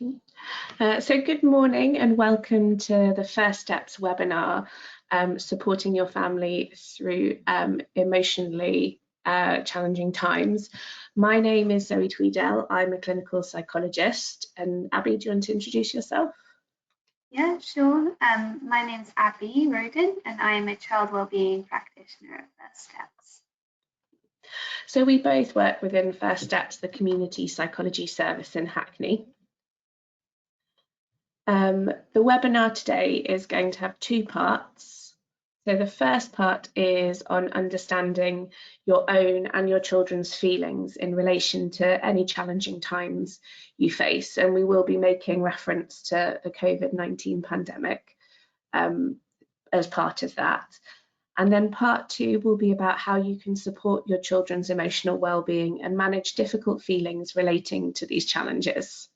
So good morning and welcome to the First Steps webinar, supporting your family through emotionally challenging times. My name is Zoe Tweedell. I'm a clinical psychologist. And Abby, do you want to introduce yourself? Yeah, sure. My name's Abby Rogan and I am a child wellbeing practitioner at First Steps. So we both work within First Steps, the community psychology service in Hackney. The webinar today is going to have two parts. So the first part is on understanding your own and your children's feelings in relation to any challenging times you face. And we will be making reference to the COVID-19 pandemic as part of that. And then part two will be about how you can support your children's emotional well-being and manage difficult feelings relating to these challenges.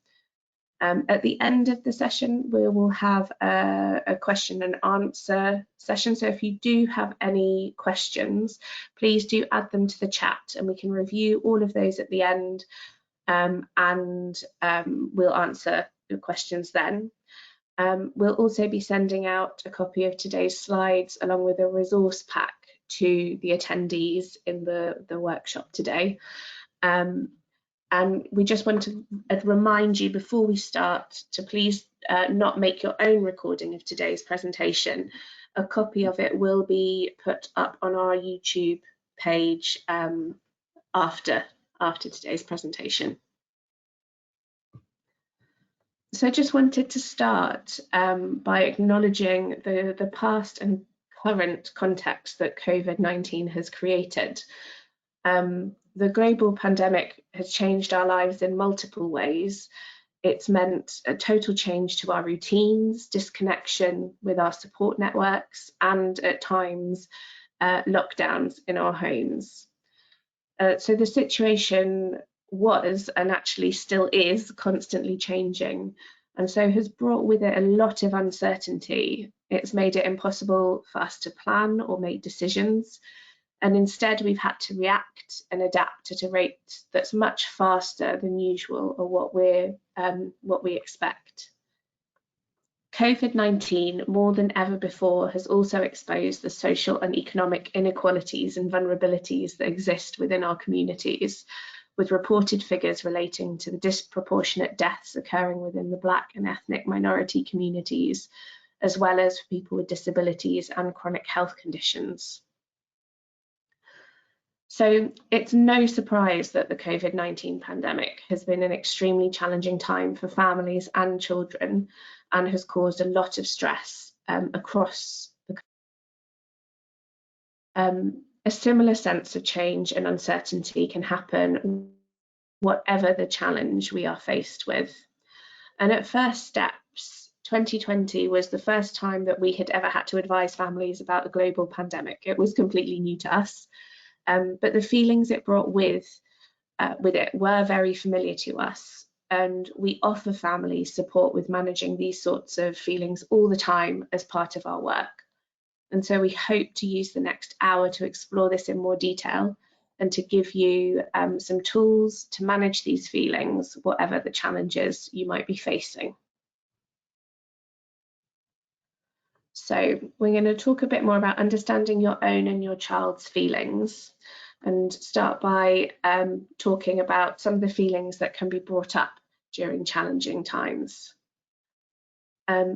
At the end of the session, we will have a question and answer session. So if you do have any questions, please do add them to the chat and we can review all of those at the end and we'll answer the questions then. We'll also be sending out a copy of today's slides along with a resource pack to the attendees in the workshop today. And we just want to remind you before we start to please not make your own recording of today's presentation. A copy of it will be put up on our YouTube page after today's presentation. So I just wanted to start by acknowledging the past and current context that COVID-19 has created. The global pandemic has changed our lives in multiple ways. It's meant a total change to our routines, disconnection with our support networks, and at times lockdowns in our homes. So the situation was, and actually still is, constantly changing, and so has brought with it a lot of uncertainty. It's made it impossible for us to plan or make decisions. And instead, we've had to react and adapt at a rate that's much faster than usual, or what we expect. COVID-19, more than ever before, has also exposed the social and economic inequalities and vulnerabilities that exist within our communities, with reported figures relating to the disproportionate deaths occurring within the Black and ethnic minority communities, as well as for people with disabilities and chronic health conditions. So it's no surprise that the COVID-19 pandemic has been an extremely challenging time for families and children and has caused a lot of stress across the country. A similar sense of change and uncertainty can happen whatever the challenge we are faced with. And at First Steps, 2020 was the first time that we had ever had to advise families about a global pandemic. It was completely new to us. But the feelings it brought with it were very familiar to us, and we offer families support with managing these sorts of feelings all the time as part of our work. And so we hope to use the next hour to explore this in more detail and to give you some tools to manage these feelings, whatever the challenges you might be facing. So we're going to talk a bit more about understanding your own and your child's feelings, and start by talking about some of the feelings that can be brought up during challenging times.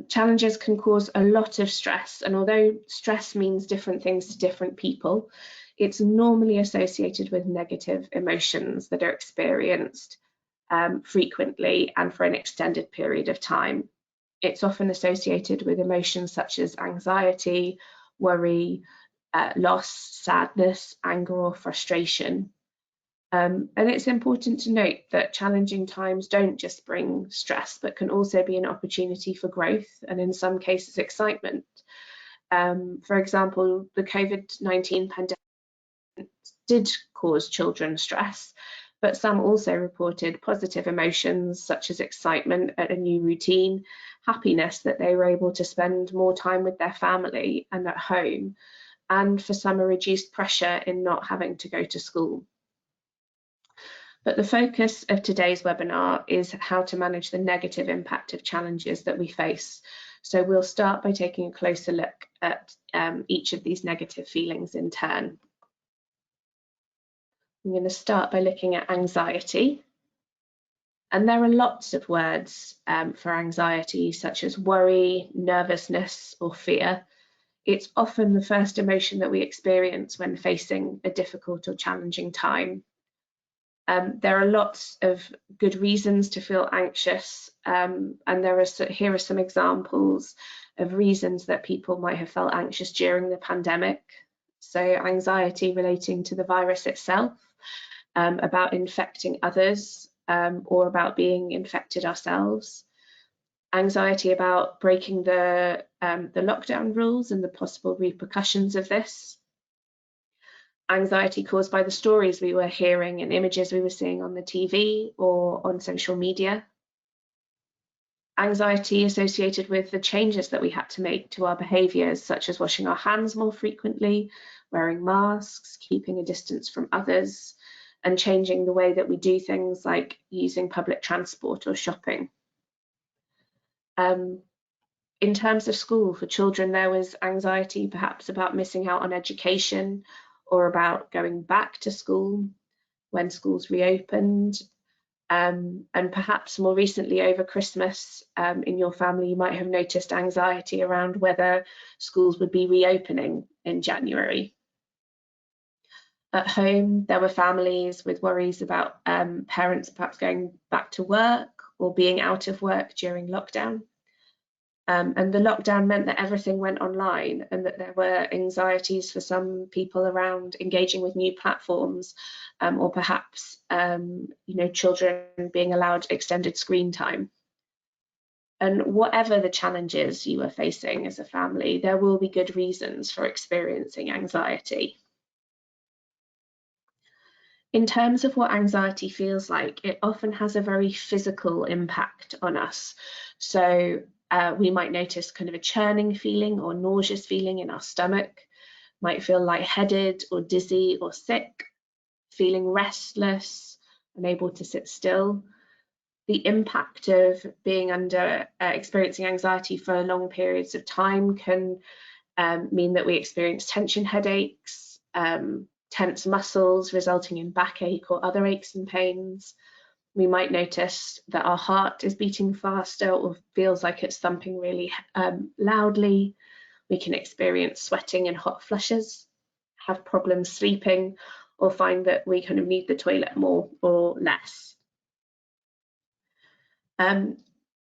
Challenges can cause a lot of stress, and although stress means different things to different people, it's normally associated with negative emotions that are experienced frequently and for an extended period of time. It's often associated with emotions such as anxiety, worry, loss, sadness, anger, or frustration. And it's important to note that challenging times don't just bring stress, but can also be an opportunity for growth and in some cases excitement. For example, the COVID-19 pandemic did cause children stress, but some also reported positive emotions such as excitement at a new routine, happiness that they were able to spend more time with their family and at home, and for some a reduced pressure in not having to go to school. But the focus of today's webinar is how to manage the negative impact of challenges that we face. So we'll start by taking a closer look at each of these negative feelings in turn. I'm going to start by looking at anxiety. And there are lots of words for anxiety, such as worry, nervousness, or fear. It's often the first emotion that we experience when facing a difficult or challenging time. There are lots of good reasons to feel anxious, and here are some examples of reasons that people might have felt anxious during the pandemic. So anxiety relating to the virus itself, about infecting others, or about being infected ourselves. Anxiety about breaking the lockdown rules and the possible repercussions of this. Anxiety caused by the stories we were hearing and images we were seeing on the TV or on social media. Anxiety associated with the changes that we had to make to our behaviours, such as washing our hands more frequently, wearing masks, keeping a distance from others, and changing the way that we do things like using public transport or shopping. In terms of school, for children, there was anxiety perhaps about missing out on education or about going back to school when schools reopened. And perhaps more recently over Christmas, in your family, you might have noticed anxiety around whether schools would be reopening in January. At home, there were families with worries about parents perhaps going back to work or being out of work during lockdown. And the lockdown meant that everything went online and that there were anxieties for some people around engaging with new platforms, or perhaps children being allowed extended screen time. And whatever the challenges you are facing as a family, there will be good reasons for experiencing anxiety. In terms of what anxiety feels like, it often has a very physical impact on us. So we might notice kind of a churning feeling or nauseous feeling in our stomach, might feel lightheaded or dizzy or sick, feeling restless, unable to sit still. The impact of being experiencing anxiety for long periods of time can mean that we experience tension headaches, tense muscles resulting in backache or other aches and pains. We might notice that our heart is beating faster or feels like it's thumping really loudly. We can experience sweating and hot flushes, have problems sleeping, or find that we kind of need the toilet more or less.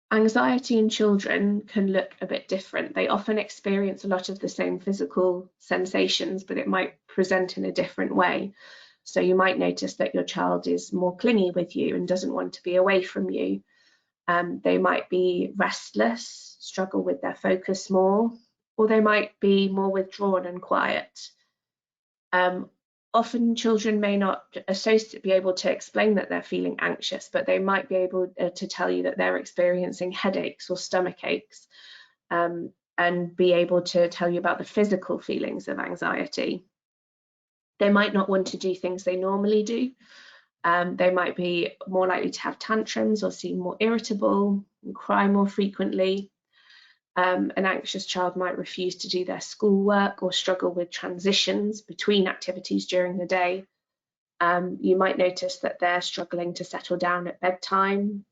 Anxiety in children can look a bit different. They often experience a lot of the same physical sensations, but it might present in a different way. So you might notice that your child is more clingy with you and doesn't want to be away from you. They might be restless, struggle with their focus more, or they might be more withdrawn and quiet. Often children may not be able to explain that they're feeling anxious, but they might be able to tell you that they're experiencing headaches or stomach aches, and be able to tell you about the physical feelings of anxiety. They might not want to do things they normally do. They might be more likely to have tantrums or seem more irritable and cry more frequently. An anxious child might refuse to do their schoolwork or struggle with transitions between activities during the day. You might notice that they're struggling to settle down at bedtime,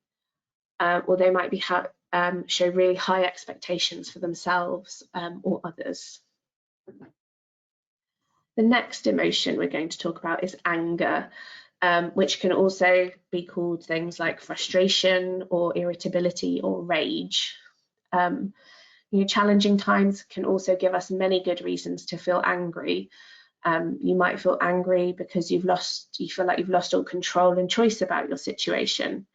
or they might show really high expectations for themselves or others. The next emotion we're going to talk about is anger, which can also be called things like frustration or irritability or rage. Challenging times can also give us many good reasons to feel angry. You might feel angry because you feel like you've lost all control and choice about your situation.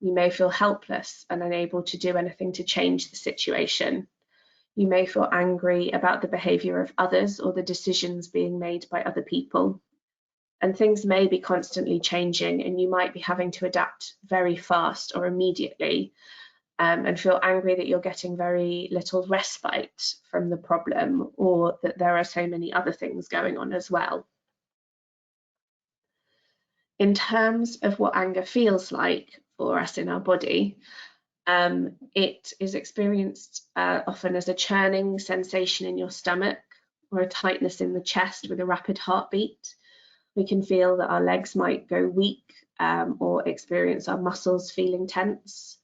You may feel helpless and unable to do anything to change the situation. You may feel angry about the behaviour of others or the decisions being made by other people. And things may be constantly changing, and you might be having to adapt very fast or immediately, and feel angry that you're getting very little respite from the problem, or that there are so many other things going on as well. In terms of what anger feels like for us in our body, it is experienced often as a churning sensation in your stomach or a tightness in the chest with a rapid heartbeat. We can feel that our legs might go weak or experience our muscles feeling tense.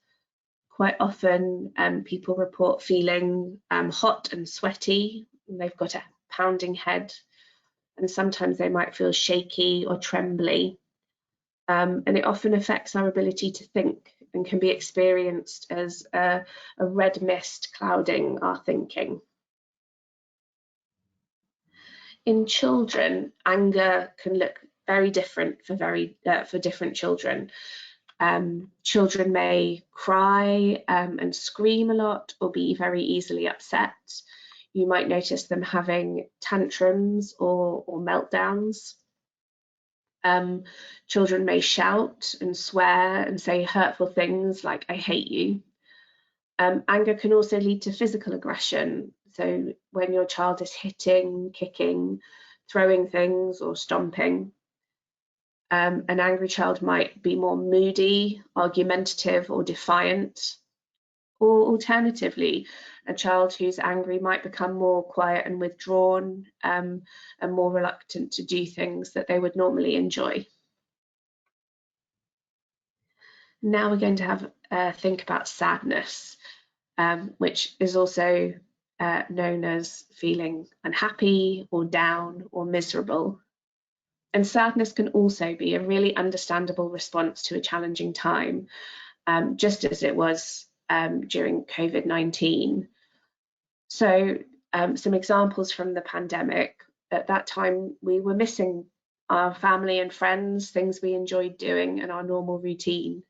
Quite often people report feeling hot and sweaty, and they've got a pounding head, and sometimes they might feel shaky or trembly. And it often affects our ability to think and can be experienced as a red mist clouding our thinking. In children, anger can look very different for different children. Children may cry and scream a lot or be very easily upset. You might notice them having tantrums or meltdowns. Children may shout and swear and say hurtful things like, "I hate you." Anger can also lead to physical aggression. So when your child is hitting, kicking, throwing things or stomping. An angry child might be more moody, argumentative or defiant. Or alternatively, a child who's angry might become more quiet and withdrawn and more reluctant to do things that they would normally enjoy. Now we're going to have think about sadness, which is also known as feeling unhappy or down or miserable. And sadness can also be a really understandable response to a challenging time, just as it was during COVID-19. So some examples from the pandemic. At that time, we were missing our family and friends, things we enjoyed doing, and our normal routine.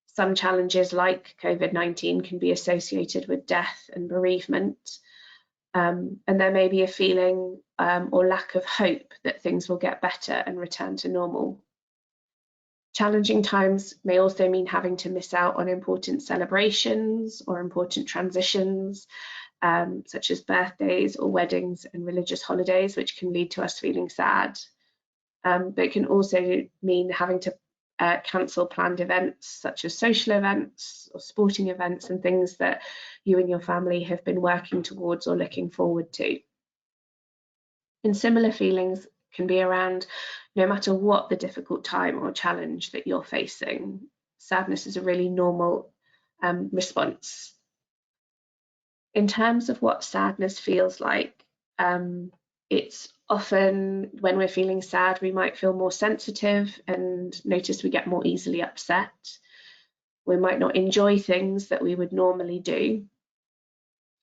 Some challenges like COVID-19 can be associated with death and bereavement, and there may be a feeling or lack of hope that things will get better and return to normal. Challenging times may also mean having to miss out on important celebrations or important transitions, such as birthdays or weddings and religious holidays, which can lead to us feeling sad. But it can also mean having to cancel planned events such as social events or sporting events and things that you and your family have been working towards or looking forward to. And similar feelings can be around no matter what the difficult time or challenge that you're facing. Sadness is a really normal response. In terms of what sadness feels like, it's often when we're feeling sad, we might feel more sensitive and notice we get more easily upset. We might not enjoy things that we would normally do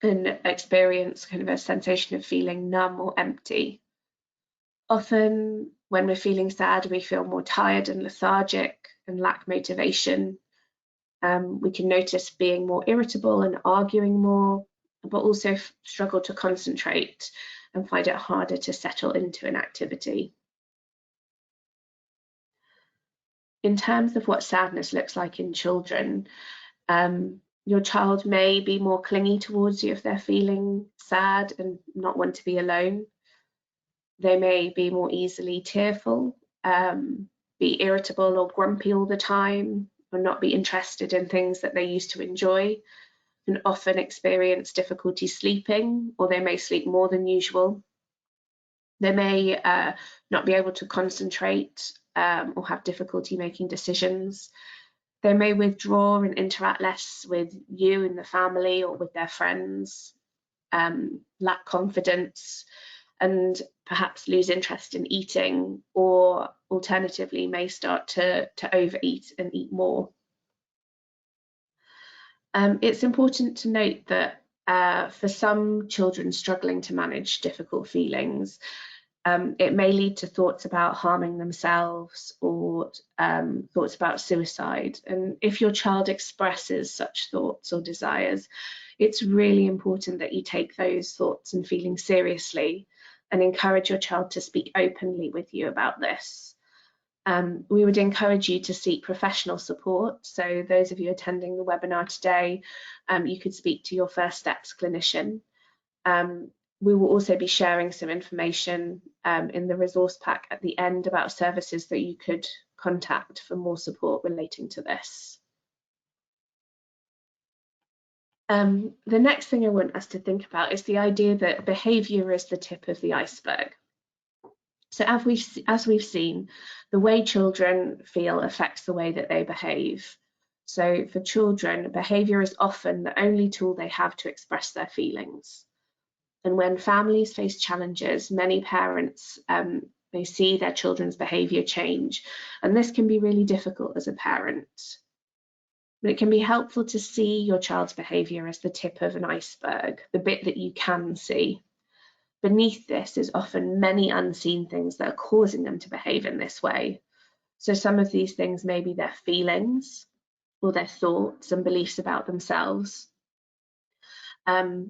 and experience kind of a sensation of feeling numb or empty. Often when we're feeling sad, we feel more tired and lethargic and lack motivation. We can notice being more irritable and arguing more, but also struggle to concentrate and find it harder to settle into an activity. In terms of what sadness looks like in children, your child may be more clingy towards you if they're feeling sad and not want to be alone. They may be more easily tearful, be irritable or grumpy all the time, or not be interested in things that they used to enjoy, and often experience difficulty sleeping, or they may sleep more than usual. They may not be able to concentrate or have difficulty making decisions. They may withdraw and interact less with you and the family or with their friends, lack confidence, and perhaps lose interest in eating, or alternatively may start to overeat and eat more. It's important to note that for some children struggling to manage difficult feelings, it may lead to thoughts about harming themselves or thoughts about suicide. And if your child expresses such thoughts or desires, it's really important that you take those thoughts and feelings seriously and encourage your child to speak openly with you about this. We would encourage you to seek professional support. So those of you attending the webinar today, you could speak to your First Steps clinician. We will also be sharing some information in the resource pack at the end about services that you could contact for more support relating to this. The next thing I want us to think about is the idea that behaviour is the tip of the iceberg. So as we've seen, the way children feel affects the way that they behave. So for children, behaviour is often the only tool they have to express their feelings. And when families face challenges, many parents may see their children's behaviour change, and this can be really difficult as a parent. But it can be helpful to see your child's behaviour as the tip of an iceberg, the bit that you can see. Beneath this is often many unseen things that are causing them to behave in this way. So some of these things may be their feelings or their thoughts and beliefs about themselves, or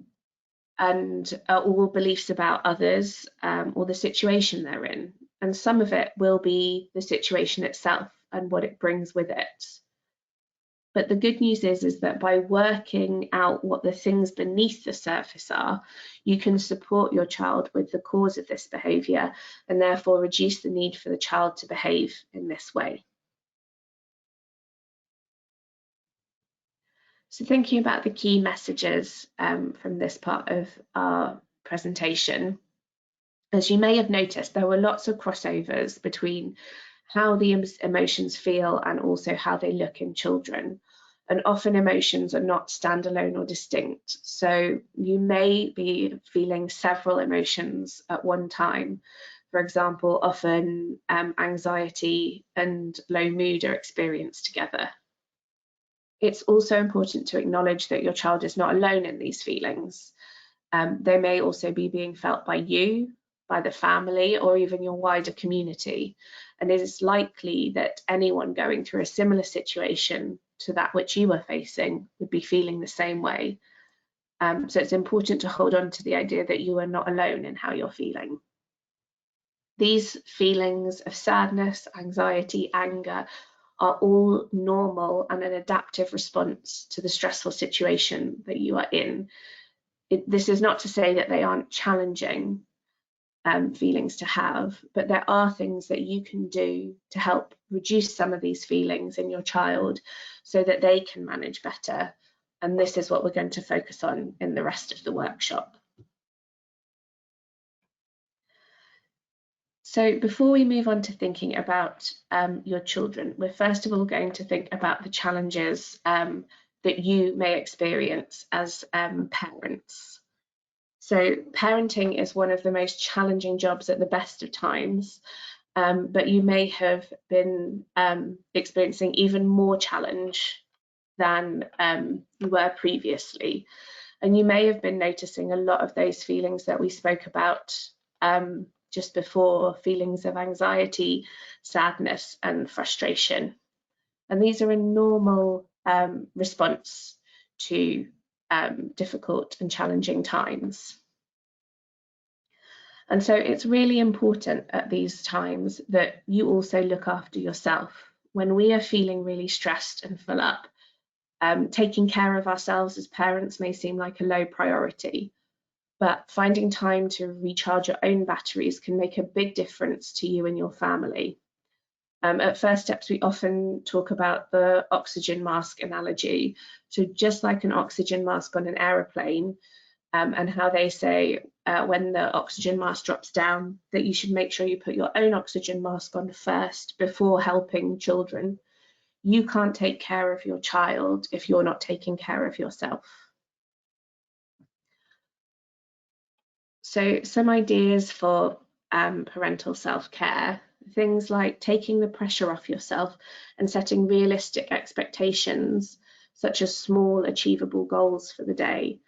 beliefs about others or the situation they're in. And some of it will be the situation itself and what it brings with it. But the good news is that by working out what the things beneath the surface are, you can support your child with the cause of this behaviour and therefore reduce the need for the child to behave in this way. So thinking about the key messages from this part of our presentation, as you may have noticed, there were lots of crossovers between how the emotions feel and also how they look in children. And often emotions are not standalone or distinct. So you may be feeling several emotions at one time. For example, often anxiety and low mood are experienced together. It's also important to acknowledge that your child is not alone in these feelings. They may also be being felt by you, by the family, or even your wider community. And it is likely that anyone going through a similar situation to that which you are facing would be feeling the same way. So it's important to hold on to the idea that you are not alone in how you're feeling. These feelings of sadness, anxiety, anger are all normal and an adaptive response to the stressful situation that you are in. This is not to say that they aren't challenging feelings to have, but there are things that you can do to help reduce some of these feelings in your child so that they can manage better. And this is what we're going to focus on in the rest of the workshop. So before we move on to thinking about your children, we're first of all going to think about the challenges that you may experience as parents. So parenting is one of the most challenging jobs at the best of times, but you may have been experiencing even more challenge than you were previously. And you may have been noticing a lot of those feelings that we spoke about just before, feelings of anxiety, sadness, and frustration. And these are a normal response to difficult and challenging times. And so it's really important at these times that you also look after yourself. When we are feeling really stressed and full up, taking care of ourselves as parents may seem like a low priority, but finding time to recharge your own batteries can make a big difference to you and your family. At First Steps, we often talk about the oxygen mask analogy. So just like an oxygen mask on an aeroplane, and how they say when the oxygen mask drops down, that you should make sure you put your own oxygen mask on first before helping children. You can't take care of your child if you're not taking care of yourself. So some ideas for parental self-care, things like taking the pressure off yourself and setting realistic expectations, such as small achievable goals for the day.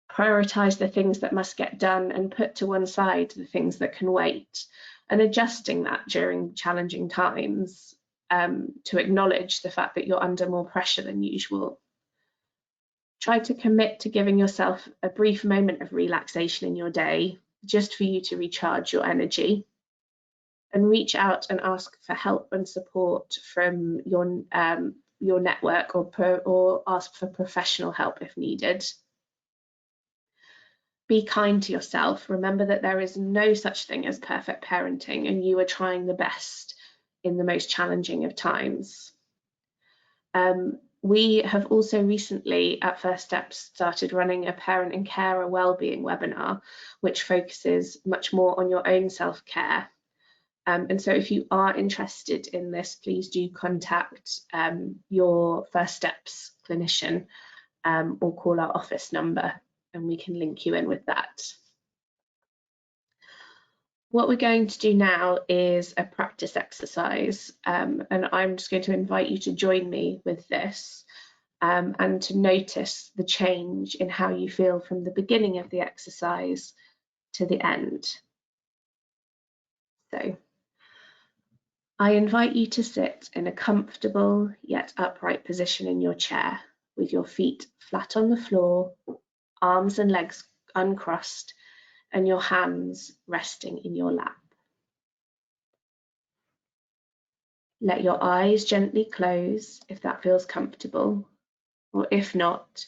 Prioritize the things that must get done and put to one side the things that can wait, and adjusting that during challenging times to acknowledge the fact that you're under more pressure than usual. Try to commit to giving yourself a brief moment of relaxation in your day, just for you to recharge your energy, and reach out and ask for help and support from your network, or ask for professional help if needed. Be kind to yourself. Remember that there is no such thing as perfect parenting, and you are trying the best in the most challenging of times. We have also recently at First Steps started running a parent and carer wellbeing webinar, which focuses much more on your own self-care. And so if you are interested in this, please do contact your First Steps clinician or call our office number and we can link you in with that. What we're going to do now is a practice exercise, and I'm just going to invite you to join me with this and to notice the change in how you feel from the beginning of the exercise to the end. So I invite you to sit in a comfortable yet upright position in your chair with your feet flat on the floor, arms and legs uncrossed, and your hands resting in your lap. Let your eyes gently close if that feels comfortable, or if not,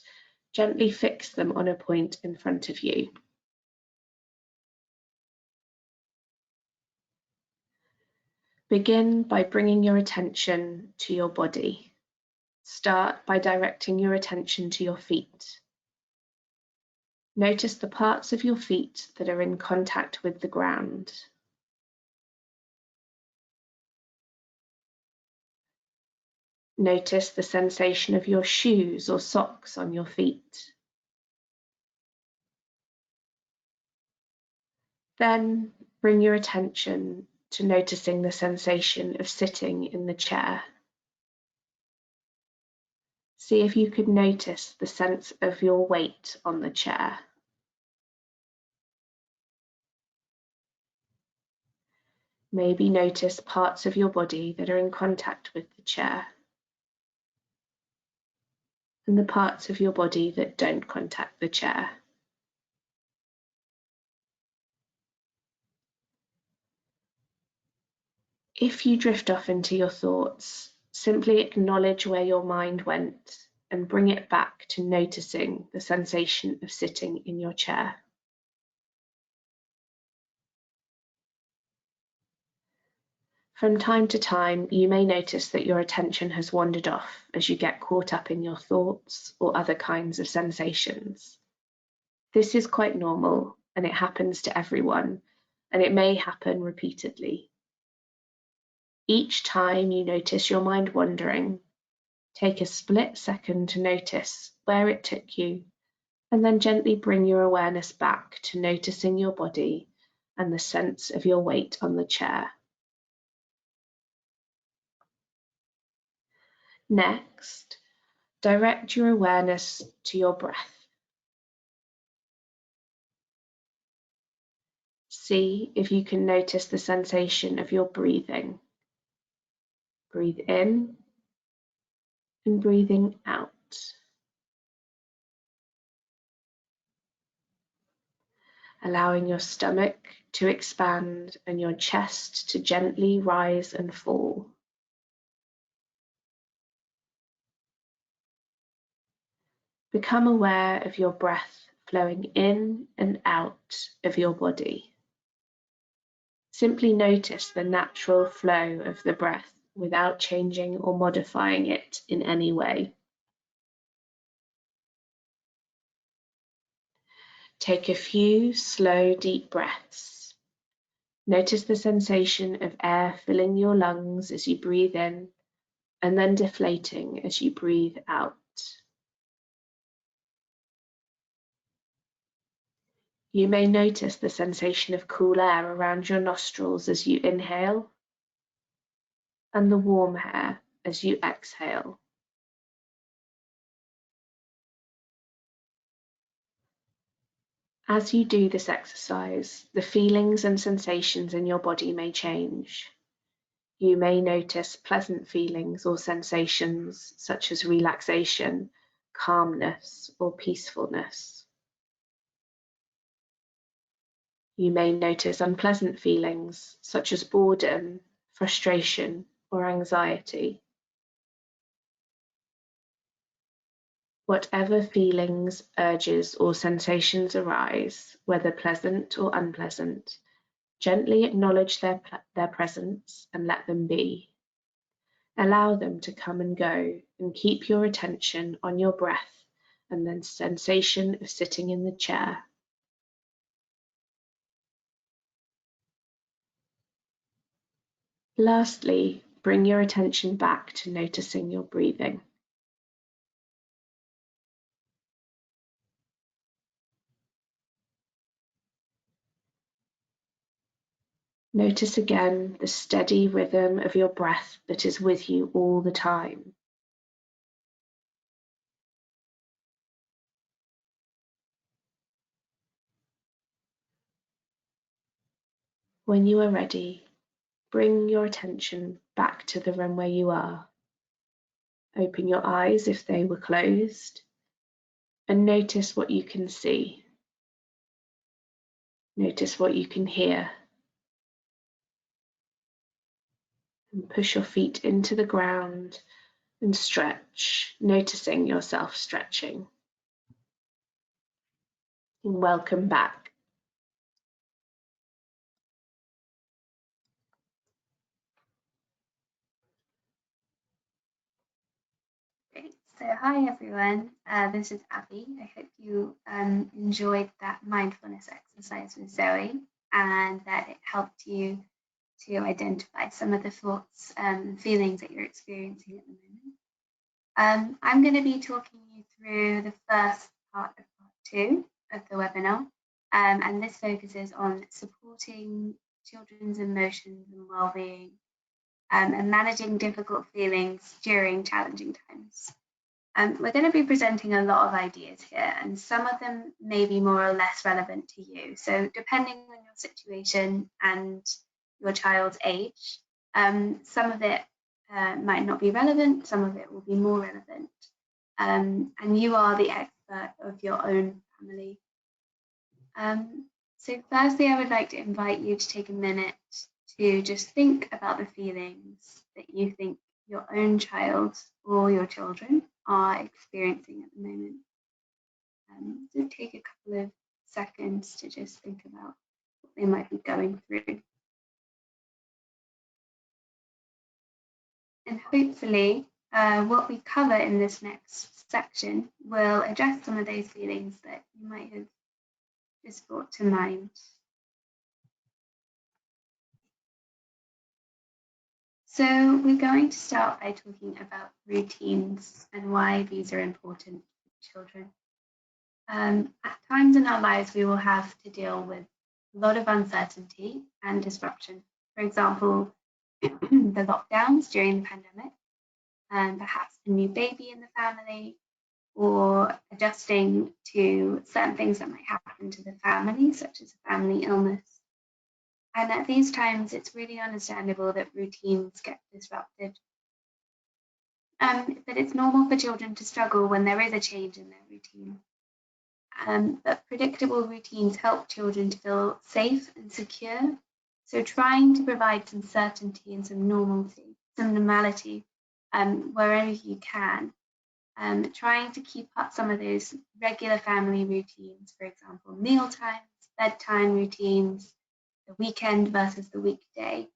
gently fix them on a point in front of you. Begin by bringing your attention to your body. Start by directing your attention to your feet. Notice the parts of your feet that are in contact with the ground. Notice the sensation of your shoes or socks on your feet. Then bring your attention to noticing the sensation of sitting in the chair. See if you could notice the sense of your weight on the chair. Maybe notice parts of your body that are in contact with the chair, and the parts of your body that don't contact the chair. If you drift off into your thoughts, simply acknowledge where your mind went and bring it back to noticing the sensation of sitting in your chair. From time to time, you may notice that your attention has wandered off as you get caught up in your thoughts or other kinds of sensations. This is quite normal and it happens to everyone, and it may happen repeatedly. Each time you notice your mind wandering, take a split second to notice where it took you, and then gently bring your awareness back to noticing your body and the sense of your weight on the chair. Next, direct your awareness to your breath. See if you can notice the sensation of your breathing. Breathe in and breathing out. Allowing your stomach to expand and your chest to gently rise and fall. Become aware of your breath flowing in and out of your body. Simply notice the natural flow of the breath without changing or modifying it in any way. Take a few slow, deep breaths. Notice the sensation of air filling your lungs as you breathe in and then deflating as you breathe out. You may notice the sensation of cool air around your nostrils as you inhale and the warm air as you exhale. As you do this exercise, the feelings and sensations in your body may change. You may notice pleasant feelings or sensations such as relaxation, calmness, or peacefulness. You may notice unpleasant feelings such as boredom, frustration, or anxiety. Whatever feelings, urges, or sensations arise, whether pleasant or unpleasant, Gently acknowledge their presence and let them be. Allow them to come and go, and keep your attention on your breath and the sensation of sitting in the chair. Lastly, bring your attention back to noticing your breathing. Notice again the steady rhythm of your breath that is with you all the time. When you are ready, bring your attention back to the room where you are. Open your eyes if they were closed, and notice what you can see. Notice what you can hear. And push your feet into the ground and stretch, noticing yourself stretching. And welcome back. Great. So hi everyone, this is Abby. I hope you enjoyed that mindfulness exercise with Zoe and that it helped you to identify some of the thoughts and feelings that you're experiencing at the moment. I'm going to be talking you through the first part of part 2 of the webinar, and this focuses on supporting children's emotions and well-being and managing difficult feelings during challenging times. We're going to be presenting a lot of ideas here, and some of them may be more or less relevant to you. So depending on your situation and your child's age, some of it might not be relevant, some of it will be more relevant. And you are the expert of your own family. So firstly, I would like to invite you to take a minute to just think about the feelings that you think your own child or your children are experiencing at the moment. So take a couple of seconds to just think about what they might be going through. And hopefully what we cover in this next section will address some of those feelings that you might have just brought to mind. So we're going to start by talking about routines and why these are important for children. At times in our lives, we will have to deal with a lot of uncertainty and disruption. For example, the lockdowns during the pandemic, and perhaps a new baby in the family, or adjusting to certain things that might happen to the family, such as a family illness. And at these times, it's really understandable that routines get disrupted. But it's normal for children to struggle when there is a change in their routine. But predictable routines help children to feel safe and secure. So trying to provide some certainty and some normality wherever you can. Trying to keep up some of those regular family routines, for example, meal times, bedtime routines, the weekend versus the weekday.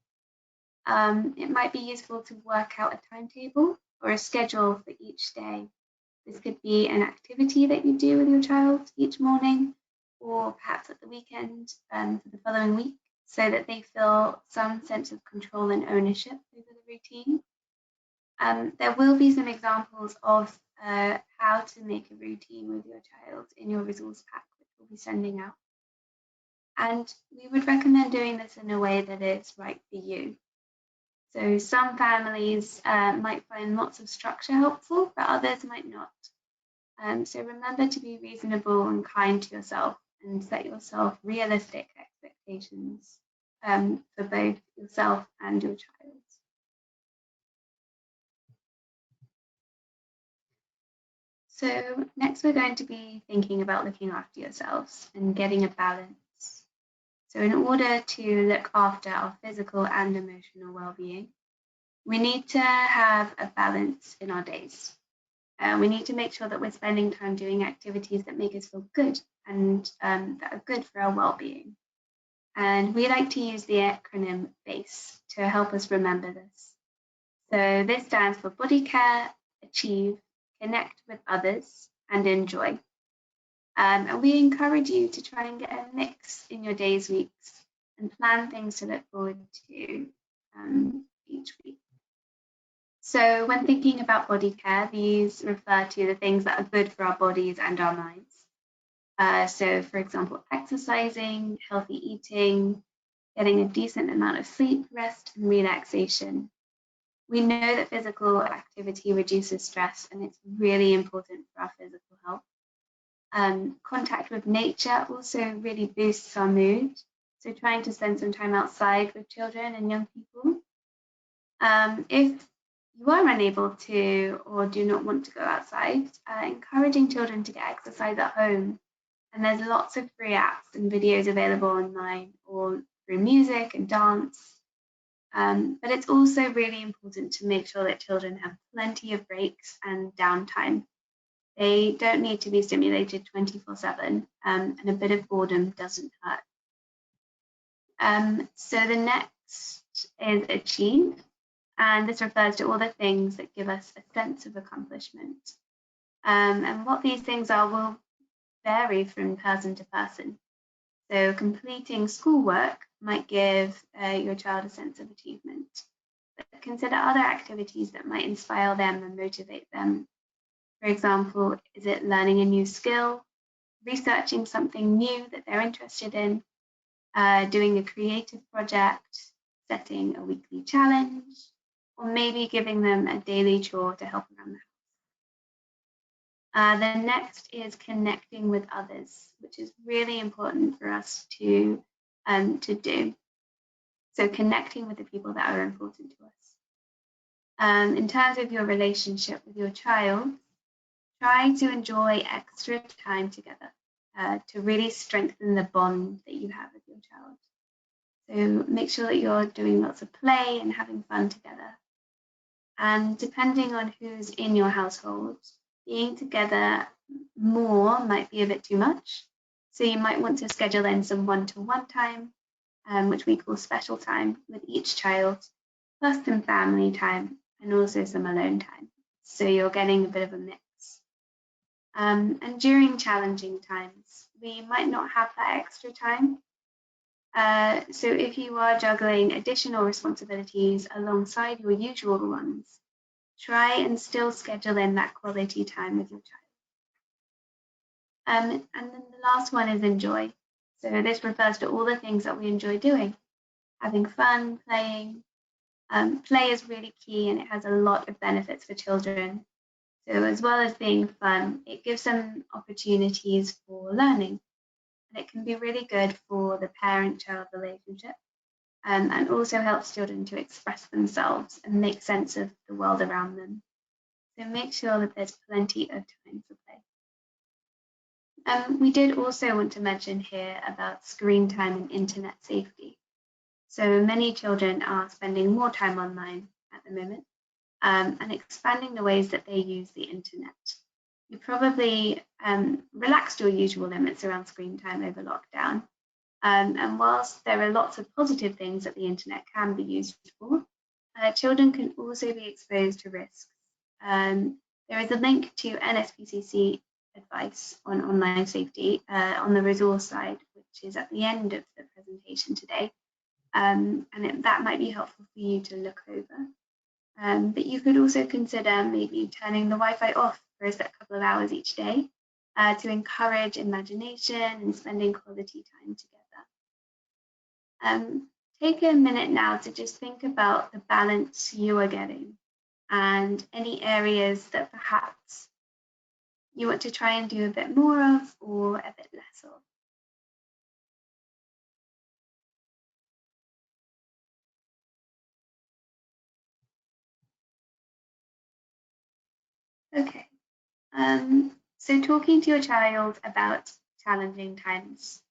It might be useful to work out a timetable or a schedule for each day. This could be an activity that you do with your child each morning, or perhaps at the weekend for the following week, so that they feel some sense of control and ownership over the routine. There will be some examples of how to make a routine with your child in your resource pack, which we'll be sending out. And we would recommend doing this in a way that is right for you. So some families might find lots of structure helpful, but others might not. So remember to be reasonable and kind to yourself and set yourself realistic expectations for both yourself and your child. So next we're going to be thinking about looking after yourselves and getting a balance. So in order to look after our physical and emotional well-being, we need to have a balance in our days. We need to make sure that we're spending time doing activities that make us feel good and that are good for our well-being. And we like to use the acronym BACE to help us remember this. So this stands for Body Care, Achieve, Connect with Others, and Enjoy. And we encourage you to try and get a mix in your days, weeks, and plan things to look forward to each week. So when thinking about body care, these refer to the things that are good for our bodies and our minds. So for example, exercising, healthy eating, getting a decent amount of sleep, rest, and relaxation. We know that physical activity reduces stress, and it's really important for our physical health. Contact with nature also really boosts our mood. So trying to spend some time outside with children and young people. If you are unable to or do not want to go outside, encouraging children to get exercise at home. And there's lots of free apps and videos available online or through music and dance. But it's also really important to make sure that children have plenty of breaks and downtime. They don't need to be stimulated 24/7, and a bit of boredom doesn't hurt. So the next is Achieve, and this refers to all the things that give us a sense of accomplishment. And what these things are will vary from person to person. So completing schoolwork might give your child a sense of achievement. But consider other activities that might inspire them and motivate them. For example, is it learning a new skill, researching something new that they're interested in, doing a creative project, setting a weekly challenge, or maybe giving them a daily chore to help around the house. The next is connecting with others, which is really important for us to do. So connecting with the people that are important to us. In terms of your relationship with your child, try to enjoy extra time together to really strengthen the bond that you have with your child. So make sure that you're doing lots of play and having fun together. And depending on who's in your household, being together more might be a bit too much. So you might want to schedule in some one-to-one time, which we call special time with each child, plus some family time and also some alone time. So you're getting a bit of a mix. And during challenging times, we might not have that extra time. So if you are juggling additional responsibilities alongside your usual ones, try and still schedule in that quality time with your child. And then the last one is enjoy. So this refers to all the things that we enjoy doing, having fun, playing. Play is really key and it has a lot of benefits for children. So as well as being fun, it gives them opportunities for learning. And it can be really good for the parent-child relationship and also helps children to express themselves and make sense of the world around them. So make sure that there's plenty of time for play. We did also want to mention here about screen time and internet safety. So many children are spending more time online at the moment and expanding the ways that they use the internet. You probably relaxed your usual limits around screen time over lockdown. And whilst there are lots of positive things that the internet can be used for, children can also be exposed to risks. There is a link to NSPCC advice on online safety on the resource side, which is at the end of the presentation today. That might be helpful for you to look over. But you could also consider maybe turning the Wi-Fi off for a set couple of hours each day to encourage imagination and spending quality time together. Take a minute now to just think about the balance you are getting and any areas that perhaps you want to try and do a bit more of or a bit less of. Okay, so talking to your child about challenging times.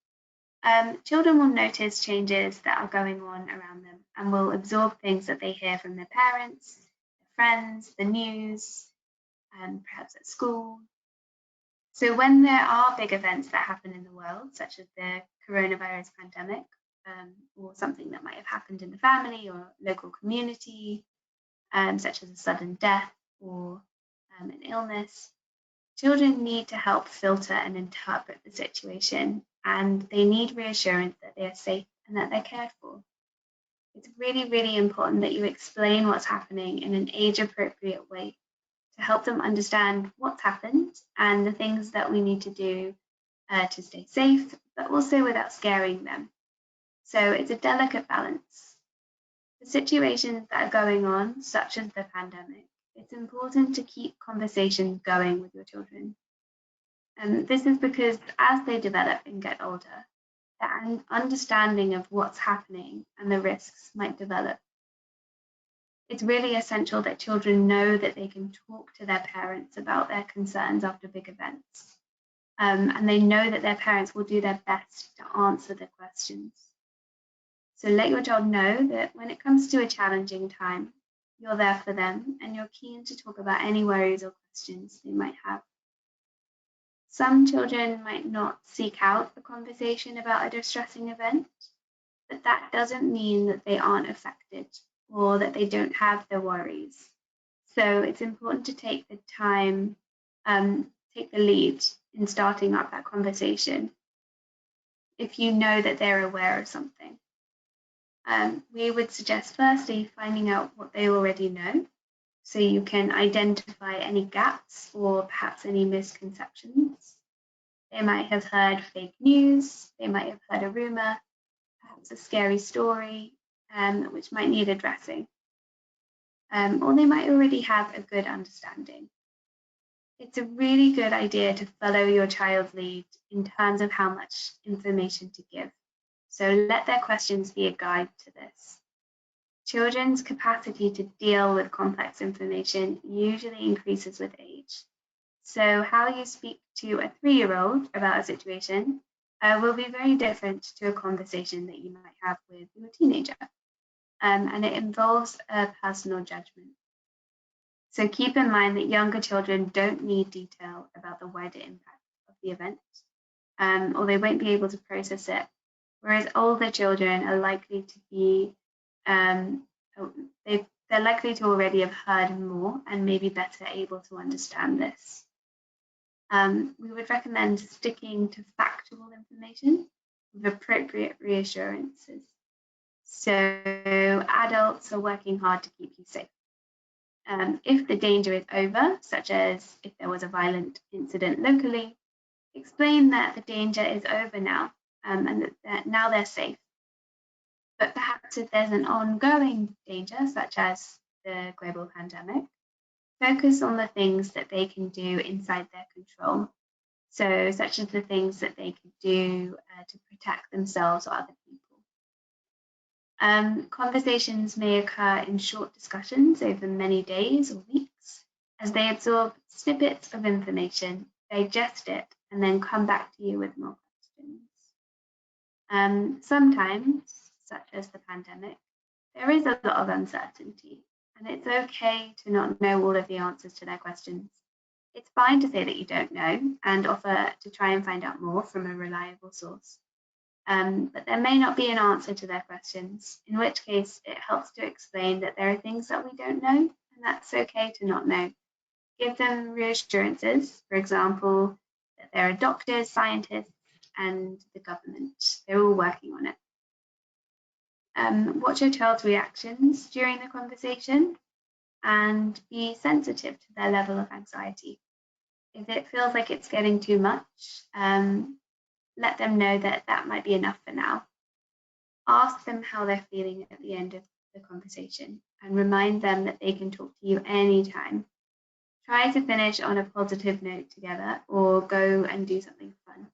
Children will notice changes that are going on around them and will absorb things that they hear from their parents, their friends, the news, and perhaps at school. So when there are big events that happen in the world, such as the coronavirus pandemic, or something that might have happened in the family or local community, such as a sudden death or an illness. Children need to help filter and interpret the situation, and they need reassurance that they are safe and that they're cared for. It's really, really important that you explain what's happening in an age-appropriate way to help them understand what's happened and the things that we need to do to stay safe, but also without scaring them. So it's a delicate balance. For situations that are going on, such as the pandemic, it's important to keep conversations going with your children. And this is because as they develop and get older, their understanding of what's happening and the risks might develop. It's really essential that children know that they can talk to their parents about their concerns after big events. And they know that their parents will do their best to answer the questions. So let your child know that when it comes to a challenging time, you're there for them and you're keen to talk about any worries or questions they might have. Some children might not seek out a conversation about a distressing event, but that doesn't mean that they aren't affected or that they don't have their worries. So it's important to take the time, take the lead in starting up that conversation if you know that they're aware of something. We would suggest firstly finding out what they already know, so you can identify any gaps or perhaps any misconceptions. They might have heard fake news, they might have heard a rumor, perhaps a scary story, which might need addressing. Or they might already have a good understanding. It's a really good idea to follow your child's lead in terms of how much information to give. So let their questions be a guide to this. Children's capacity to deal with complex information usually increases with age. So how you speak to a 3-year-old about a situation will be very different to a conversation that you might have with your teenager. And it involves a personal judgment. So keep in mind that younger children don't need detail about the wider impact of the event, or they won't be able to process it. Whereas older children are likely to be, they're likely to already have heard more and maybe better able to understand this. We would recommend sticking to factual information with appropriate reassurances. So adults are working hard to keep you safe. If the danger is over, such as if there was a violent incident locally, explain that the danger is over now and that now they're safe. But perhaps if there's an ongoing danger, such as the global pandemic, focus on the things that they can do inside their control. So such as the things that they can do to protect themselves or other people. Conversations may occur in short discussions over many days or weeks as they absorb snippets of information, digest it, and then come back to you with more questions. Sometimes, such as the pandemic, there is a lot of uncertainty, and it's okay to not know all of the answers to their questions. It's fine to say that you don't know and offer to try and find out more from a reliable source. But there may not be an answer to their questions, in which case it helps to explain that there are things that we don't know, and that's okay to not know. Give them reassurances, for example, that there are doctors, scientists, and the government. They're all working on it. Watch your child's reactions during the conversation and be sensitive to their level of anxiety. If it feels like it's getting too much, let them know that that might be enough for now. Ask them how they're feeling at the end of the conversation and remind them that they can talk to you anytime. Try to finish on a positive note together or go and do something fun.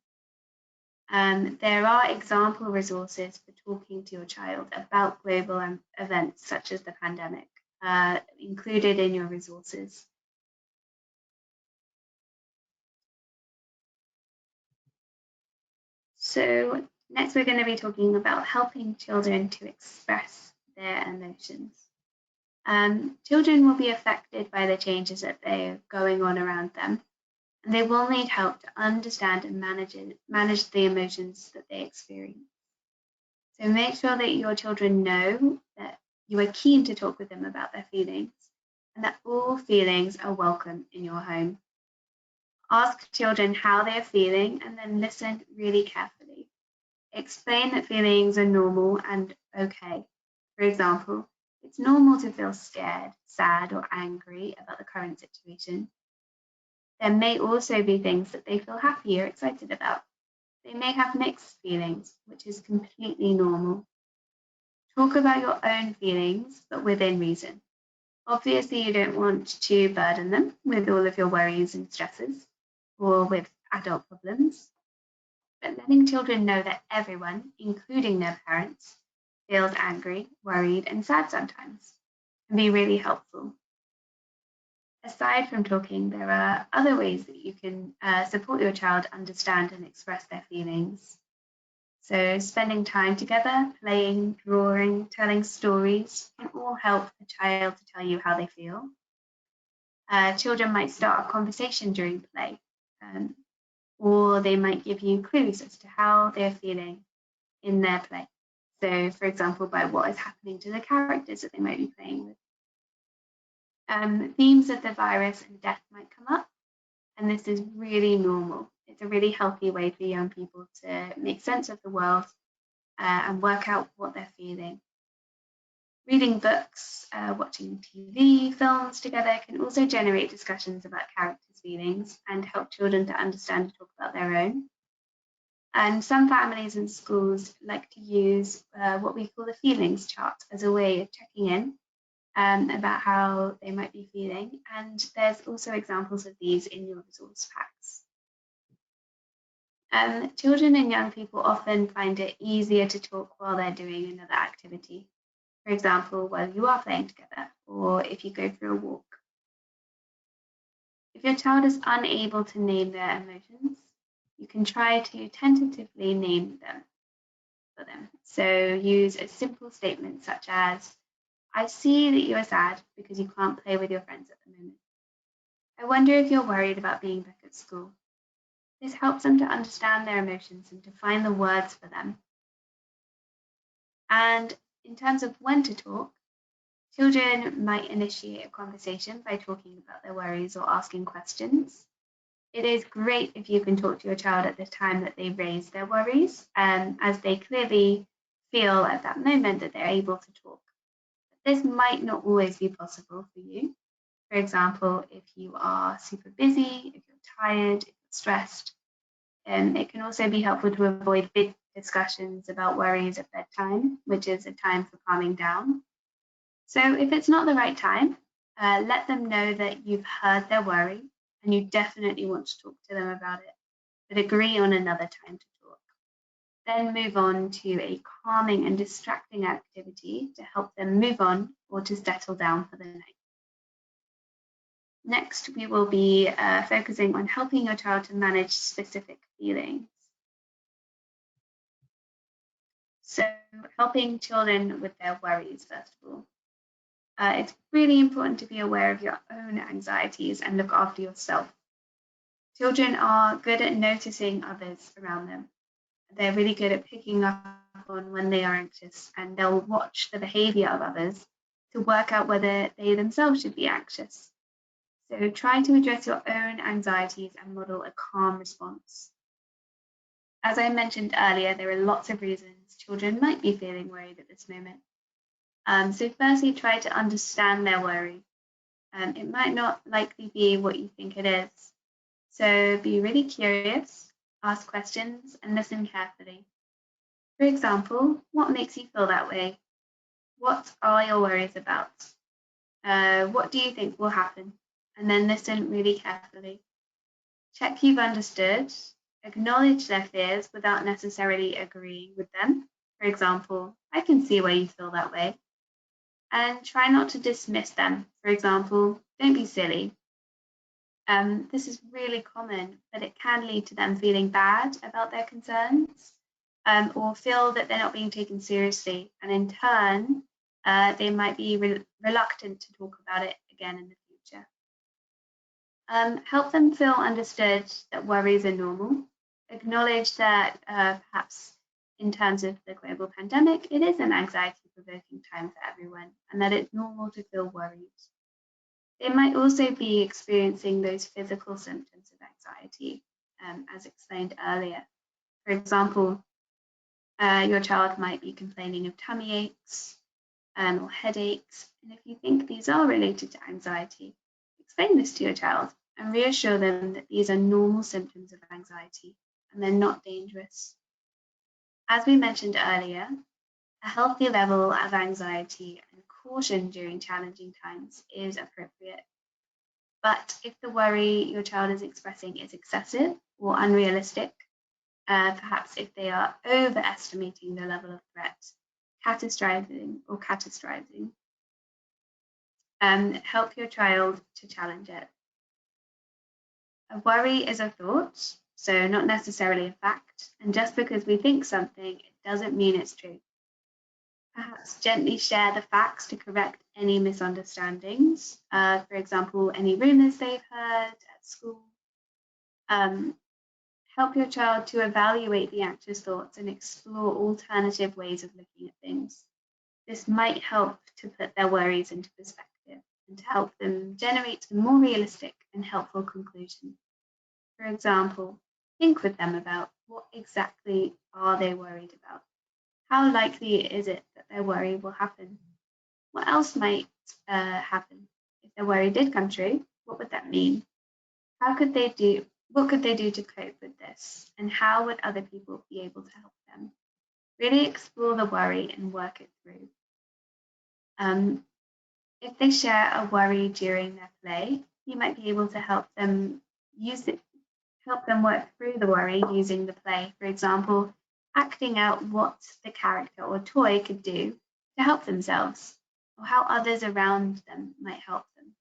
There are example resources for talking to your child about global events such as the pandemic included in your resources. So next we're going to be talking about helping children to express their emotions. Children will be affected by the changes that are going on around them, and they will need help to understand and manage the emotions that they experience. So make sure that your children know that you are keen to talk with them about their feelings and that all feelings are welcome in your home. Ask children how they are feeling and then listen really carefully. Explain that feelings are normal and okay. For example, it's normal to feel scared, sad, or angry about the current situation. There may also be things that they feel happy or excited about. They may have mixed feelings, which is completely normal. Talk about your own feelings, but within reason. Obviously, you don't want to burden them with all of your worries and stresses or with adult problems, but letting children know that everyone, including their parents, feels angry, worried, and sad sometimes can be really helpful. Aside from talking, there are other ways that you can support your child understand and express their feelings. So spending time together, playing, drawing, telling stories can all help a child to tell you how they feel. Children might start a conversation during play, or they might give you clues as to how they're feeling in their play. So, for example, by what is happening to the characters that they might be playing with. Themes of the virus and death might come up, and this is really normal. It's a really healthy way for young people to make sense of the world and work out what they're feeling. Reading books, watching TV, films together can also generate discussions about characters' feelings and help children to understand and talk about their own. And some families and schools like to use what we call the feelings chart as a way of checking in about how they might be feeling. And there's also examples of these in your resource packs. Children and young people often find it easier to talk while they're doing another activity. For example, while you are playing together, or if you go for a walk. If your child is unable to name their emotions, you can try to tentatively name them for them. So use a simple statement such as, I see that you are sad because you can't play with your friends at the moment. I wonder if you're worried about being back at school. This helps them to understand their emotions and to find the words for them. And in terms of when to talk, children might initiate a conversation by talking about their worries or asking questions. It is great if you can talk to your child at the time that they raise their worries, as they clearly feel at that moment that they're able to talk. But this might not always be possible for you. For example, if you are super busy, if you're tired, if you're stressed, it can also be helpful to avoid big discussions about worries at bedtime, which is a time for calming down. So if it's not the right time, let them know that you've heard their worry and you definitely want to talk to them about it, but agree on another time to talk. Then move on to a calming and distracting activity to help them move on or to settle down for the night. Next, we will be focusing on helping your child to manage specific feelings. So helping children with their worries, first of all. It's really important to be aware of your own anxieties and look after yourself. Children are good at noticing others around them. They're really good at picking up on when they are anxious, and they'll watch the behavior of others to work out whether they themselves should be anxious. So try to address your own anxieties and model a calm response. As I mentioned earlier, there are lots of reasons children might be feeling worried at this moment. So firstly, try to understand their worry. It might not likely be what you think it is. So be really curious, ask questions, and listen carefully. For example, what makes you feel that way? What are your worries about? What do you think will happen? And then listen really carefully. Check you've understood, acknowledge their fears without necessarily agreeing with them. For example, I can see why you feel that way. And try not to dismiss them. For example, don't be silly. This is really common, but it can lead to them feeling bad about their concerns or feel that they're not being taken seriously. And in turn, they might be reluctant to talk about it again in the future. Help them feel understood that worries are normal. Acknowledge that perhaps in terms of the global pandemic, it is an anxiety-provoking time for everyone, and that it's normal to feel worried. They might also be experiencing those physical symptoms of anxiety, as explained earlier. For example, your child might be complaining of tummy aches or headaches, and if you think these are related to anxiety, explain this to your child and reassure them that these are normal symptoms of anxiety and they're not dangerous. As we mentioned earlier, a healthy level of anxiety and caution during challenging times is appropriate. But if the worry your child is expressing is excessive or unrealistic, perhaps if they are overestimating the level of threat, catastrophizing, help your child to challenge it. A worry is a thought, so not necessarily a fact, and just because we think something, it doesn't mean it's true. Perhaps gently share the facts to correct any misunderstandings, for example, any rumours they've heard at school. Help your child to evaluate the anxious thoughts and explore alternative ways of looking at things. This might help to put their worries into perspective and to help them generate a more realistic and helpful conclusion. For example, think with them about what exactly are they worried about? How likely is it that their worry will happen? What else might happen? If their worry did come true, what would that mean? What could they do to cope with this? And how would other people be able to help them? Really explore the worry and work it through. If they share a worry during their play, you might be able to help them work through the worry using the play. For example, acting out what the character or toy could do to help themselves, or how others around them might help them.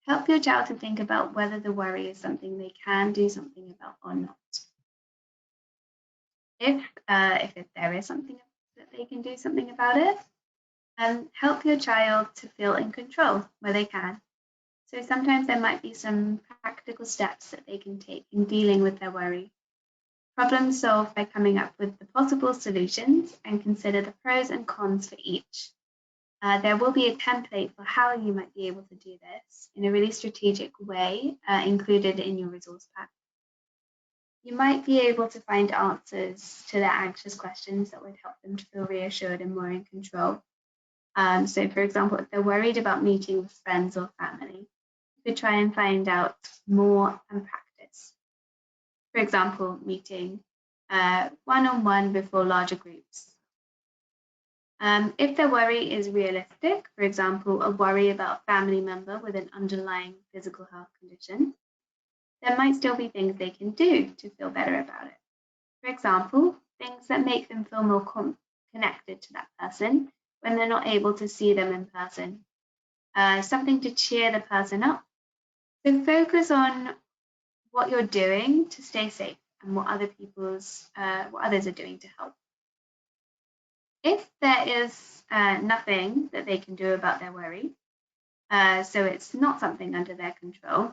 Help your child to think about whether the worry is something they can do something about or not. If there is something that they can do something about it, help your child to feel in control where they can. So sometimes there might be some practical steps that they can take in dealing with their worry. Problem solve by coming up with the possible solutions and consider the pros and cons for each. There will be a template for how you might be able to do this in a really strategic way included in your resource pack. You might be able to find answers to their anxious questions that would help them to feel reassured and more in control. So for example, if they're worried about meeting with friends or family, you could try and find out more and practice. For example, meeting one-on-one before larger groups. If their worry is realistic, for example, a worry about a family member with an underlying physical health condition, there might still be things they can do to feel better about it. For example, things that make them feel more connected to that person when they're not able to see them in person. Something to cheer the person up. So focus on what you're doing to stay safe and what others are doing to help. If there is nothing that they can do about their worry, so it's not something under their control,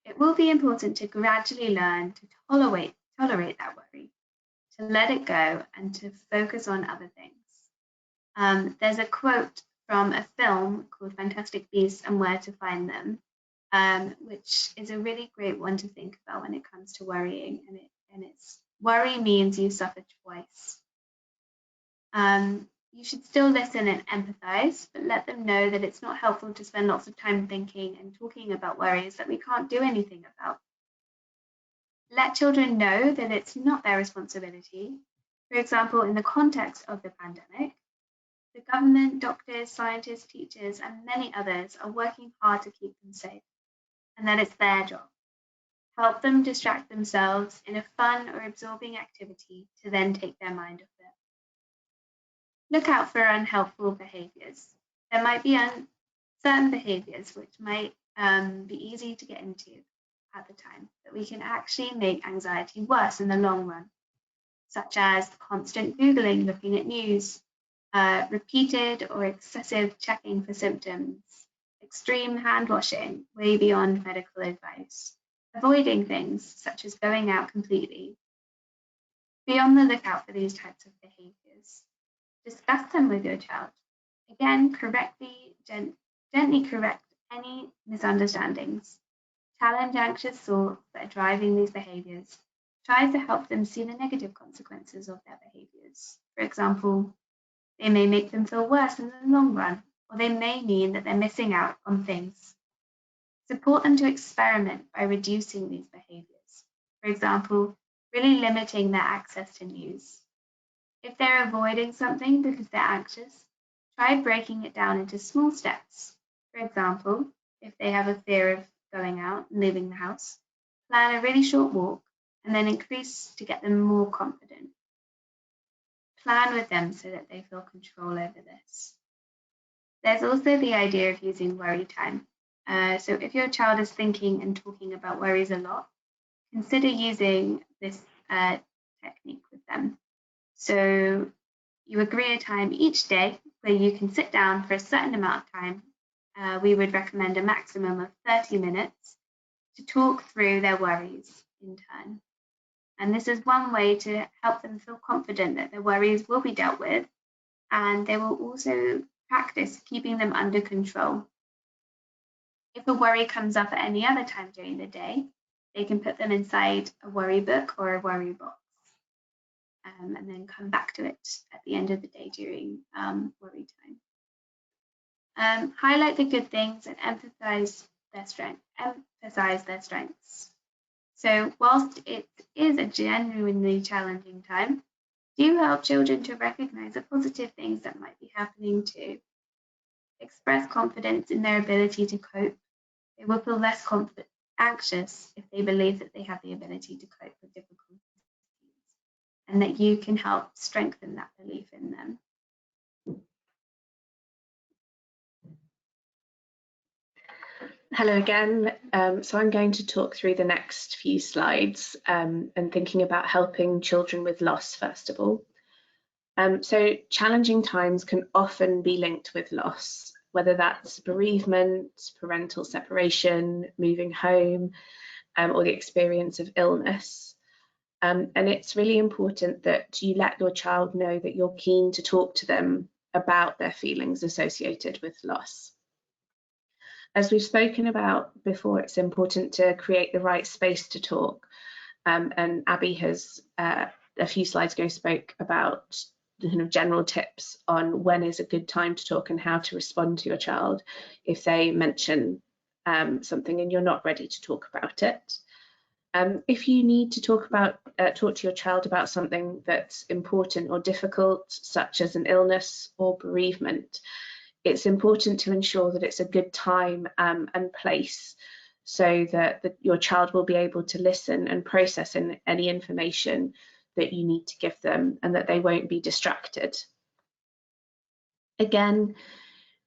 it will be important to gradually learn to tolerate that worry, to let it go and to focus on other things. There's a quote from a film called Fantastic Beasts and Where to Find Them, which is a really great one to think about when it comes to worrying, and it's worry means you suffer twice. You should still listen and empathize, but let them know that it's not helpful to spend lots of time thinking and talking about worries that we can't do anything about. Let children know that it's not their responsibility. For example, in the context of the pandemic, the government, doctors, scientists, teachers, and many others are working hard to keep them safe, and that it's their job. Help them distract themselves in a fun or absorbing activity to then take their mind off it. Look out for unhelpful behaviours. There might be certain behaviours which might be easy to get into at the time, but we can actually make anxiety worse in the long run, such as constant Googling, looking at news, repeated or excessive checking for symptoms, extreme hand washing way beyond medical advice, avoiding things such as going out completely, Be on the lookout for these types of behaviours. Discuss them with your child. Again, gently correct any misunderstandings. Challenge anxious thoughts that are driving these behaviours. Try to help them see the negative consequences of their behaviours. For example, they may make them feel worse in the long run, or they may mean that they're missing out on things. Support them to experiment by reducing these behaviours. For example, really limiting their access to news. If they're avoiding something because they're anxious, try breaking it down into small steps. For example, if they have a fear of going out and leaving the house, plan a really short walk and then increase to get them more confident. Plan with them so that they feel control over this. There's also the idea of using worry time. So if your child is thinking and talking about worries a lot, consider using this technique with them. So you agree a time each day where you can sit down for a certain amount of time. We would recommend a maximum of 30 minutes to talk through their worries in turn. And this is one way to help them feel confident that their worries will be dealt with, and they will also practice keeping them under control. If a worry comes up at any other time during the day, they can put them inside a worry book or a worry box, and then come back to it at the end of the day during worry time. Highlight the good things and emphasize their strengths. So whilst it is a genuinely challenging time, do help children to recognize the positive things that might be happening too. Express confidence in their ability to cope. They will feel less anxious if they believe that they have the ability to cope with difficulties, and that you can help strengthen that belief in them. Hello again. So I'm going to talk through the next few slides and thinking about helping children with loss first of all. So challenging times can often be linked with loss, whether that's bereavement, parental separation, moving home, or the experience of illness. And it's really important that you let your child know that you're keen to talk to them about their feelings associated with loss. As we've spoken about before, it's important to create the right space to talk. And Abby has, a few slides ago, spoke about the kind of general tips on when is a good time to talk and how to respond to your child if they mention something and you're not ready to talk about it. If you need to talk to your child about something that's important or difficult, such as an illness or bereavement, it's important to ensure that it's a good time and place so that your child will be able to listen and process any information that you need to give them and that they won't be distracted. Again,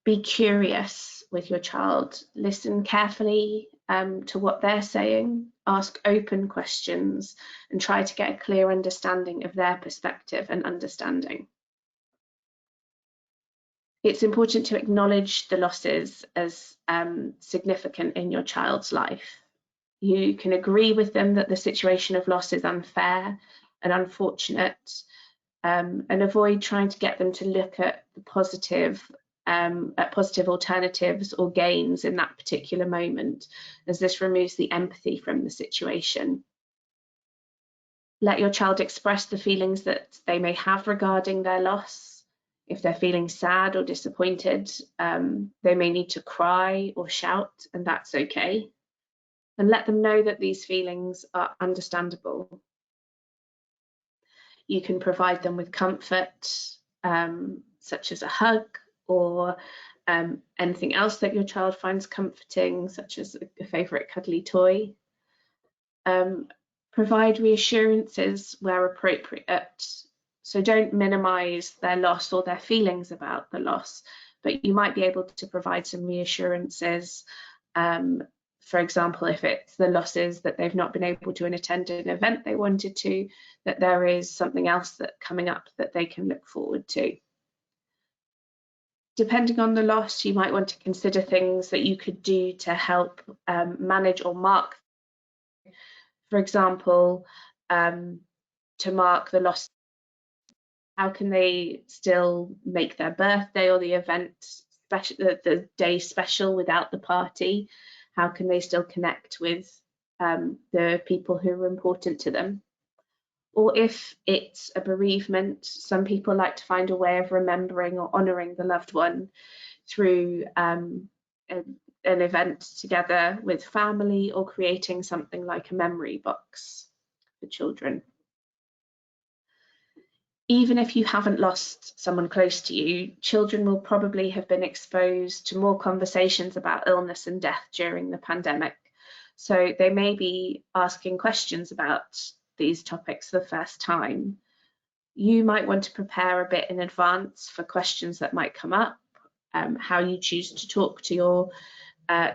be curious with your child. Listen carefully to what they're saying, ask open questions, and try to get a clear understanding of their perspective and understanding. It's important to acknowledge the losses as significant in your child's life. You can agree with them that the situation of loss is unfair and unfortunate, and avoid trying to get them to look at the positive alternatives or gains in that particular moment, as this removes the empathy from the situation. Let your child express the feelings that they may have regarding their loss. If they're feeling sad or disappointed, they may need to cry or shout, and that's okay. And let them know that these feelings are understandable. You can provide them with comfort, such as a hug or anything else that your child finds comforting, such as a favourite cuddly toy. Provide reassurances where appropriate. So don't minimise their loss or their feelings about the loss, but you might be able to provide some reassurances. For example, if it's the losses that they've not been able to attend an event they wanted to, that there is something else that's coming up that they can look forward to. Depending on the loss, you might want to consider things that you could do to help manage or mark. For example, to mark the loss. How can they still make their birthday or the event special, the day special without the party? How can they still connect with the people who are important to them? Or if it's a bereavement, some people like to find a way of remembering or honouring the loved one through an event together with family, or creating something like a memory box for children. Even if you haven't lost someone close to you, children will probably have been exposed to more conversations about illness and death during the pandemic. So they may be asking questions about these topics for the first time. You might want to prepare a bit in advance for questions that might come up. How you choose to talk to your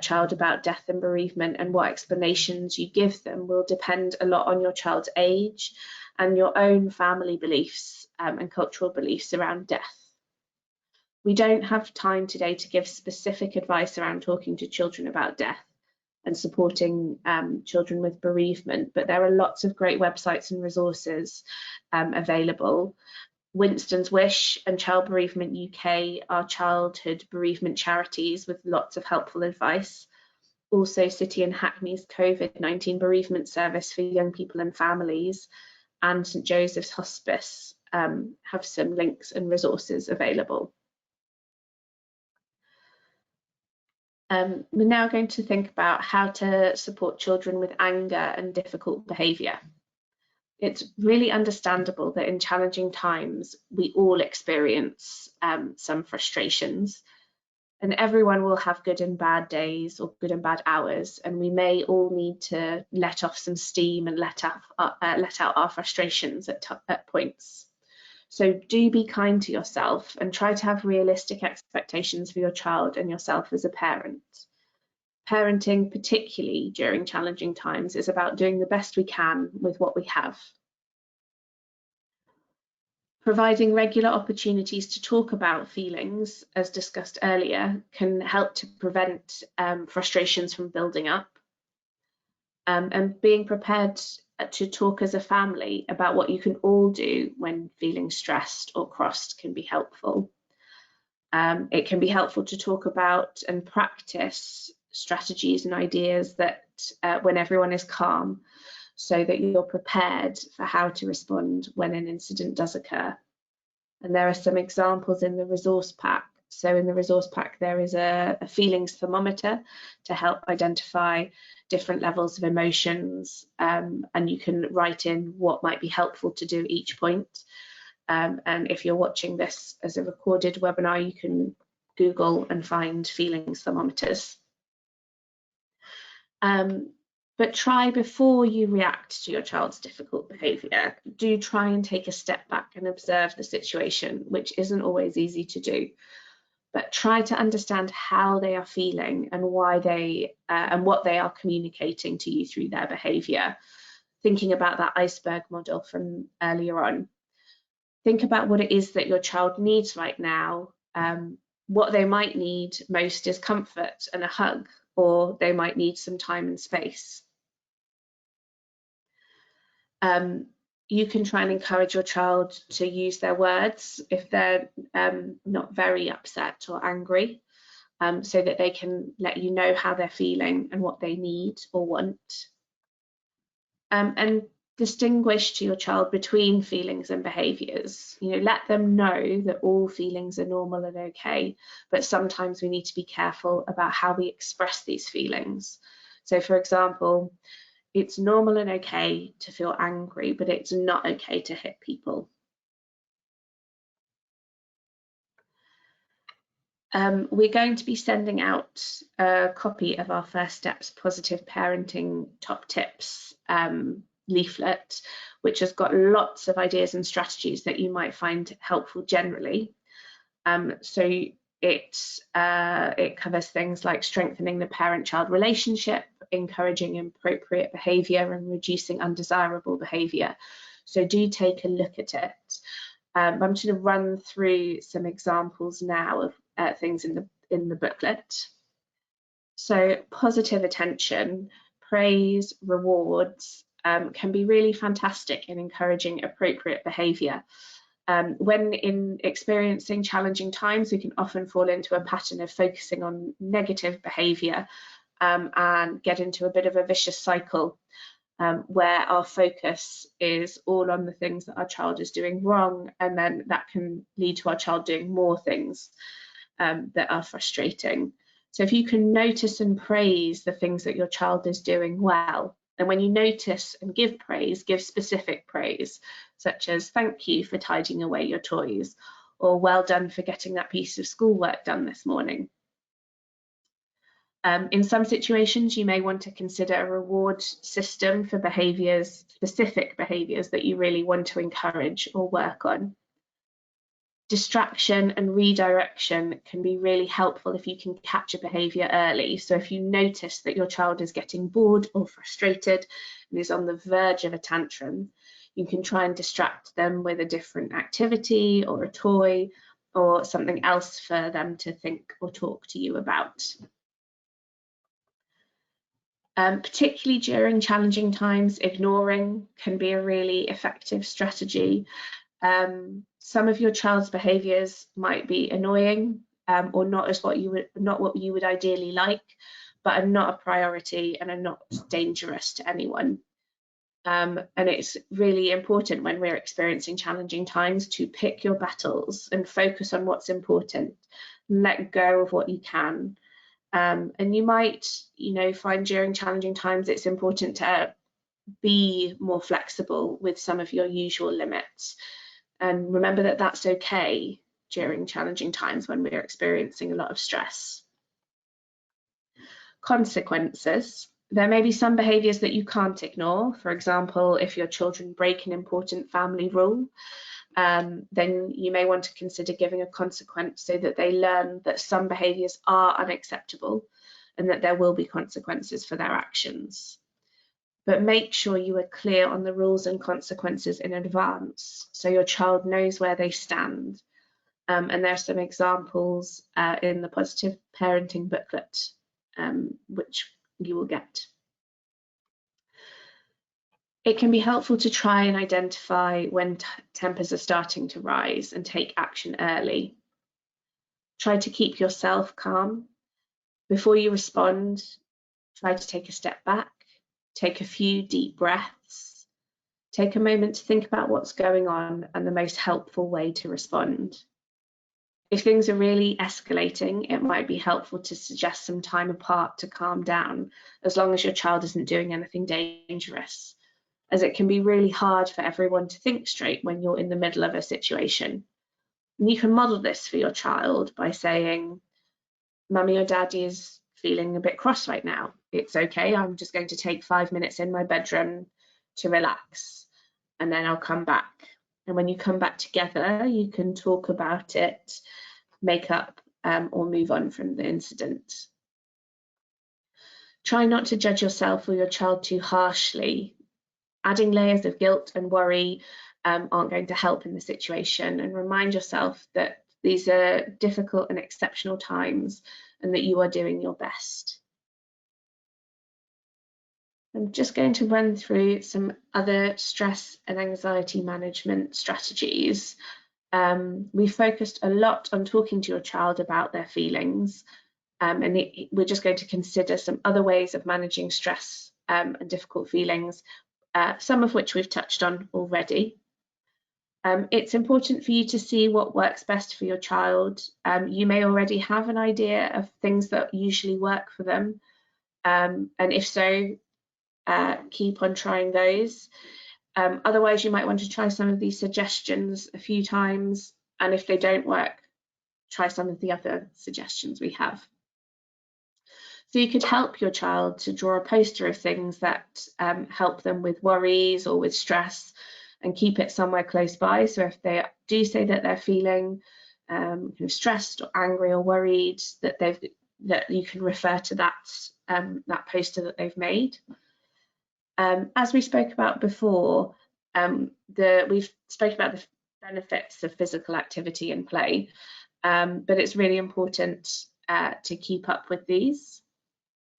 child about death and bereavement, and what explanations you give them, will depend a lot on your child's age and your own family beliefs and cultural beliefs around death. We don't have time today to give specific advice around talking to children about death and supporting children with bereavement, but there are lots of great websites and resources available. Winston's Wish and Child Bereavement UK are childhood bereavement charities with lots of helpful advice. Also, City and Hackney's COVID-19 bereavement service for young people and families, and St Joseph's Hospice have some links and resources available. We're now going to think about how to support children with anger and difficult behaviour. It's really understandable that in challenging times, we all experience some frustrations, and everyone will have good and bad days or good and bad hours, and we may all need to let off some steam and let out our frustrations at points. So do be kind to yourself and try to have realistic expectations for your child and yourself as a parent. Parenting, particularly during challenging times, is about doing the best we can with what we have. Providing regular opportunities to talk about feelings, as discussed earlier, can help to prevent frustrations from building up. And being prepared to talk as a family about what you can all do when feeling stressed or crossed can be helpful. It can be helpful to talk about and practice strategies and ideas that when everyone is calm, so that you're prepared for how to respond when an incident does occur. And there are some examples in the resource pack. So in the resource pack, there is a feelings thermometer to help identify different levels of emotions, and you can write in what might be helpful to do at each point. And if you're watching this as a recorded webinar, you can Google and find feelings thermometers. But try, before you react to your child's difficult behaviour, do try and take a step back and observe the situation, which isn't always easy to do. But try to understand how they are feeling and why they and what they are communicating to you through their behaviour. Thinking about that iceberg model from earlier on. Think about what it is that your child needs right now. What they might need most is comfort and a hug, or they might need some time and space. You can try and encourage your child to use their words if they're not very upset or angry, so that they can let you know how they're feeling and what they need or want. And distinguish to your child between feelings and behaviours. You know, let them know that all feelings are normal and okay, but sometimes we need to be careful about how we express these feelings. So, for example, it's normal and okay to feel angry, but it's not okay to hit people. We're going to be sending out a copy of our First Steps Positive Parenting Top Tips leaflet, which has got lots of ideas and strategies that you might find helpful generally. So it covers things like strengthening the parent-child relationship, encouraging appropriate behaviour, and reducing undesirable behaviour. So do take a look at it. I'm going to run through some examples now of things in the booklet. So positive attention, praise, rewards, can be really fantastic in encouraging appropriate behaviour. When in experiencing challenging times, we can often fall into a pattern of focusing on negative behaviour and get into a bit of a vicious cycle where our focus is all on the things that our child is doing wrong, and then that can lead to our child doing more things that are frustrating. So if you can notice and praise the things that your child is doing well, and when you notice and give praise, give specific praise, such as thank you for tidying away your toys, or well done for getting that piece of schoolwork done this morning. In some situations, you may want to consider a reward system for behaviours, specific behaviours that you really want to encourage or work on. Distraction and redirection can be really helpful if you can catch a behaviour early. So if you notice that your child is getting bored or frustrated and is on the verge of a tantrum, you can try and distract them with a different activity or a toy or something else for them to think or talk to you about. Particularly during challenging times, ignoring can be a really effective strategy. Some of your child's behaviours might be annoying or not what you would ideally like, but are not a priority and are not dangerous to anyone. And it's really important when we're experiencing challenging times to pick your battles and focus on what's important, let go of what you can. And you might, find during challenging times it's important to be more flexible with some of your usual limits. And remember that that's okay during challenging times when we're experiencing a lot of stress. Consequences. There may be some behaviours that you can't ignore. For example, if your children break an important family rule, then you may want to consider giving a consequence so that they learn that some behaviours are unacceptable and that there will be consequences for their actions. But make sure you are clear on the rules and consequences in advance so your child knows where they stand. And there are some examples in the Positive Parenting booklet, which you will get. It can be helpful to try and identify when tempers are starting to rise and take action early. Try to keep yourself calm. Before you respond, try to take a step back, take a few deep breaths, take a moment to think about what's going on and the most helpful way to respond. If things are really escalating, it might be helpful to suggest some time apart to calm down, as long as your child isn't doing anything dangerous, as it can be really hard for everyone to think straight when you're in the middle of a situation. And you can model this for your child by saying, Mummy or Daddy is feeling a bit cross right now. It's okay, I'm just going to take 5 minutes in my bedroom to relax, and then I'll come back. And when you come back together, you can talk about it, make up, or move on from the incident. Try not to judge yourself or your child too harshly. Adding layers of guilt and worry aren't going to help in the situation, and remind yourself that these are difficult and exceptional times and that you are doing your best. I'm just going to run through some other stress and anxiety management strategies. We focused a lot on talking to your child about their feelings, and we're just going to consider some other ways of managing stress and difficult feelings, some of which we've touched on already. It's important for you to see what works best for your child. You may already have an idea of things that usually work for them, and if so, keep on trying those. Otherwise, you might want to try some of these suggestions a few times, and if they don't work, try some of the other suggestions we have. So you could help your child to draw a poster of things that help them with worries or with stress, and keep it somewhere close by. So if they do say that they're feeling kind of stressed or angry or worried, that you can refer to that poster that they've made. As we spoke about before, we've spoken about the benefits of physical activity and play, but it's really important to keep up with these.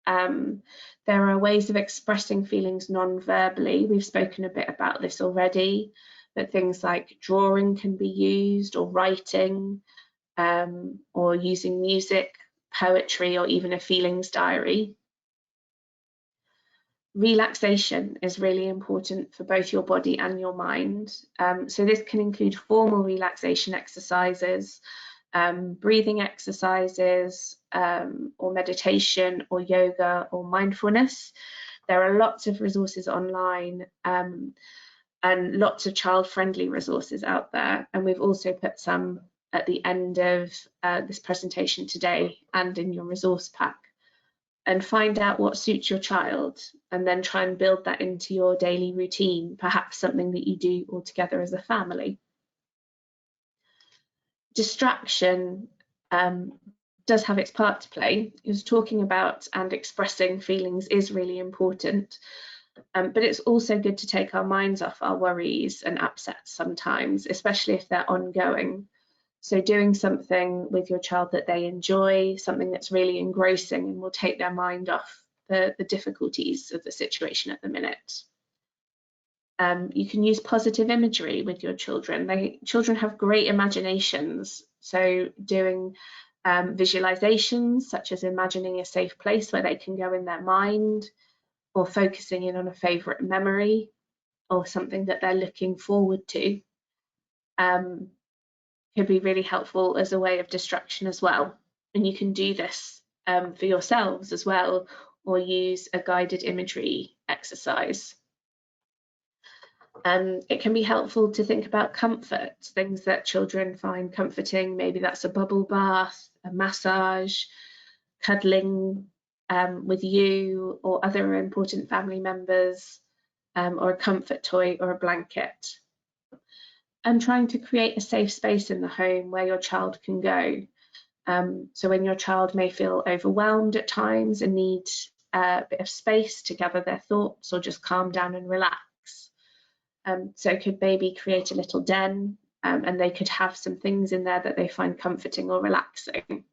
There are ways of expressing feelings non-verbally. We've spoken a bit about this already, but things like drawing can be used, or writing, or using music, poetry, or even a feelings diary. Relaxation is really important for both your body and your mind. So this can include formal relaxation exercises, breathing exercises, or meditation, or yoga, or mindfulness. There are lots of resources online, and lots of child-friendly resources out there. And we've also put some at the end of this presentation today and in your resource pack. And find out what suits your child, and then try and build that into your daily routine, perhaps something that you do all together as a family. Distraction does have its part to play. Talking about and expressing feelings is really important, but it's also good to take our minds off our worries and upsets sometimes, especially if they're ongoing. So doing something with your child that they enjoy, something that's really engrossing and will take their mind off the difficulties of the situation at the minute. You can use positive imagery with your children. Children have great imaginations, so doing visualizations, such as imagining a safe place where they can go in their mind, or focusing in on a favourite memory or something that they're looking forward to. Could be really helpful as a way of distraction as well. And you can do this for yourselves as well, or use a guided imagery exercise. It can be helpful to think about comfort, things that children find comforting. Maybe that's a bubble bath, a massage, cuddling with you or other important family members, or a comfort toy or a blanket. And trying to create a safe space in the home where your child can go. So when your child may feel overwhelmed at times and need a bit of space to gather their thoughts or just calm down and relax. So could maybe create a little den, and they could have some things in there that they find comforting or relaxing.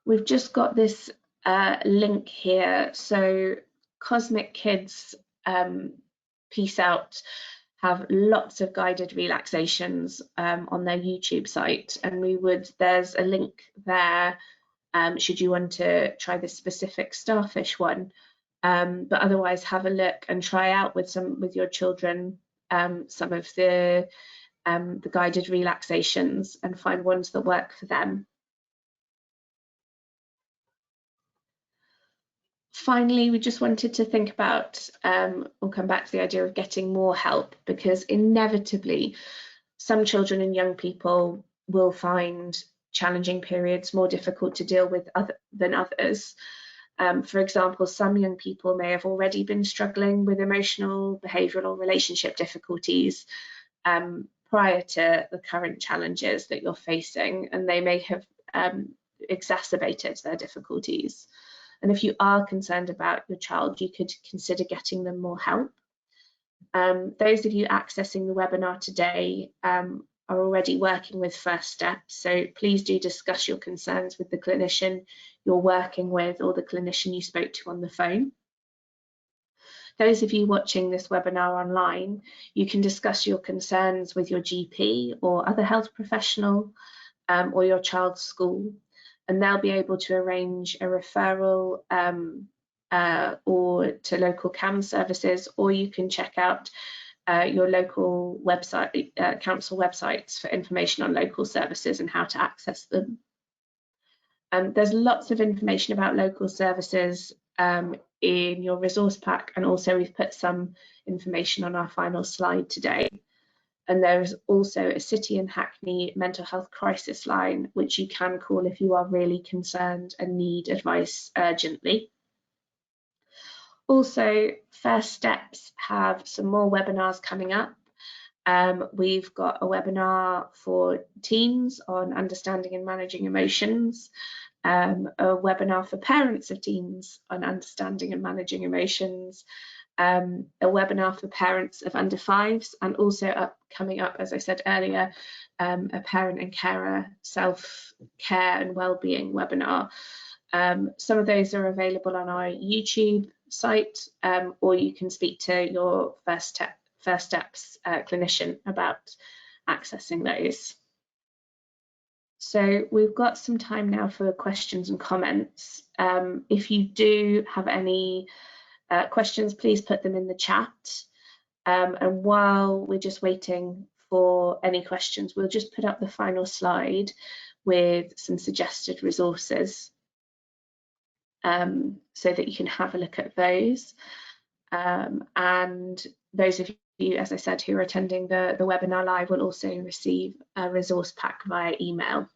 We've just got this link here. So Cosmic Kids Peace Out have lots of guided relaxations on their YouTube site, and there's a link there should you want to try this specific starfish one, but otherwise have a look and try out with your children some of the guided relaxations and find ones that work for them. Finally, we just wanted to think about, we'll come back to the idea of getting more help, because inevitably some children and young people will find challenging periods more difficult to deal with than others. For example, some young people may have already been struggling with emotional, behavioural or relationship difficulties prior to the current challenges that you're facing, and they may have exacerbated their difficulties. And if you are concerned about your child, you could consider getting them more help. Those of you accessing the webinar today are already working with First Steps, so please do discuss your concerns with the clinician you're working with or the clinician you spoke to on the phone. Those of you watching this webinar online, you can discuss your concerns with your GP or other health professional, or your child's school, and they'll be able to arrange a referral or to local CAMHS services, or you can check out your local website, council websites for information on local services and how to access them. There's lots of information about local services in your resource pack, and also we've put some information on our final slide today. And there's also a City and Hackney mental health crisis line, which you can call if you are really concerned and need advice urgently. Also, First Steps have some more webinars coming up. We've got a webinar for teens on understanding and managing emotions, a webinar for parents of teens on understanding and managing emotions, a webinar for parents of under fives, and also coming up, as I said earlier, a parent and carer self-care and wellbeing webinar. Some of those are available on our YouTube site, or you can speak to your First Steps clinician about accessing those. So we've got some time now for questions and comments. If you do have any questions, please put them in the chat. And while we're just waiting for any questions, we'll just put up the final slide with some suggested resources, so that you can have a look at those. And those of you, as I said, who are attending the webinar live will also receive a resource pack via email.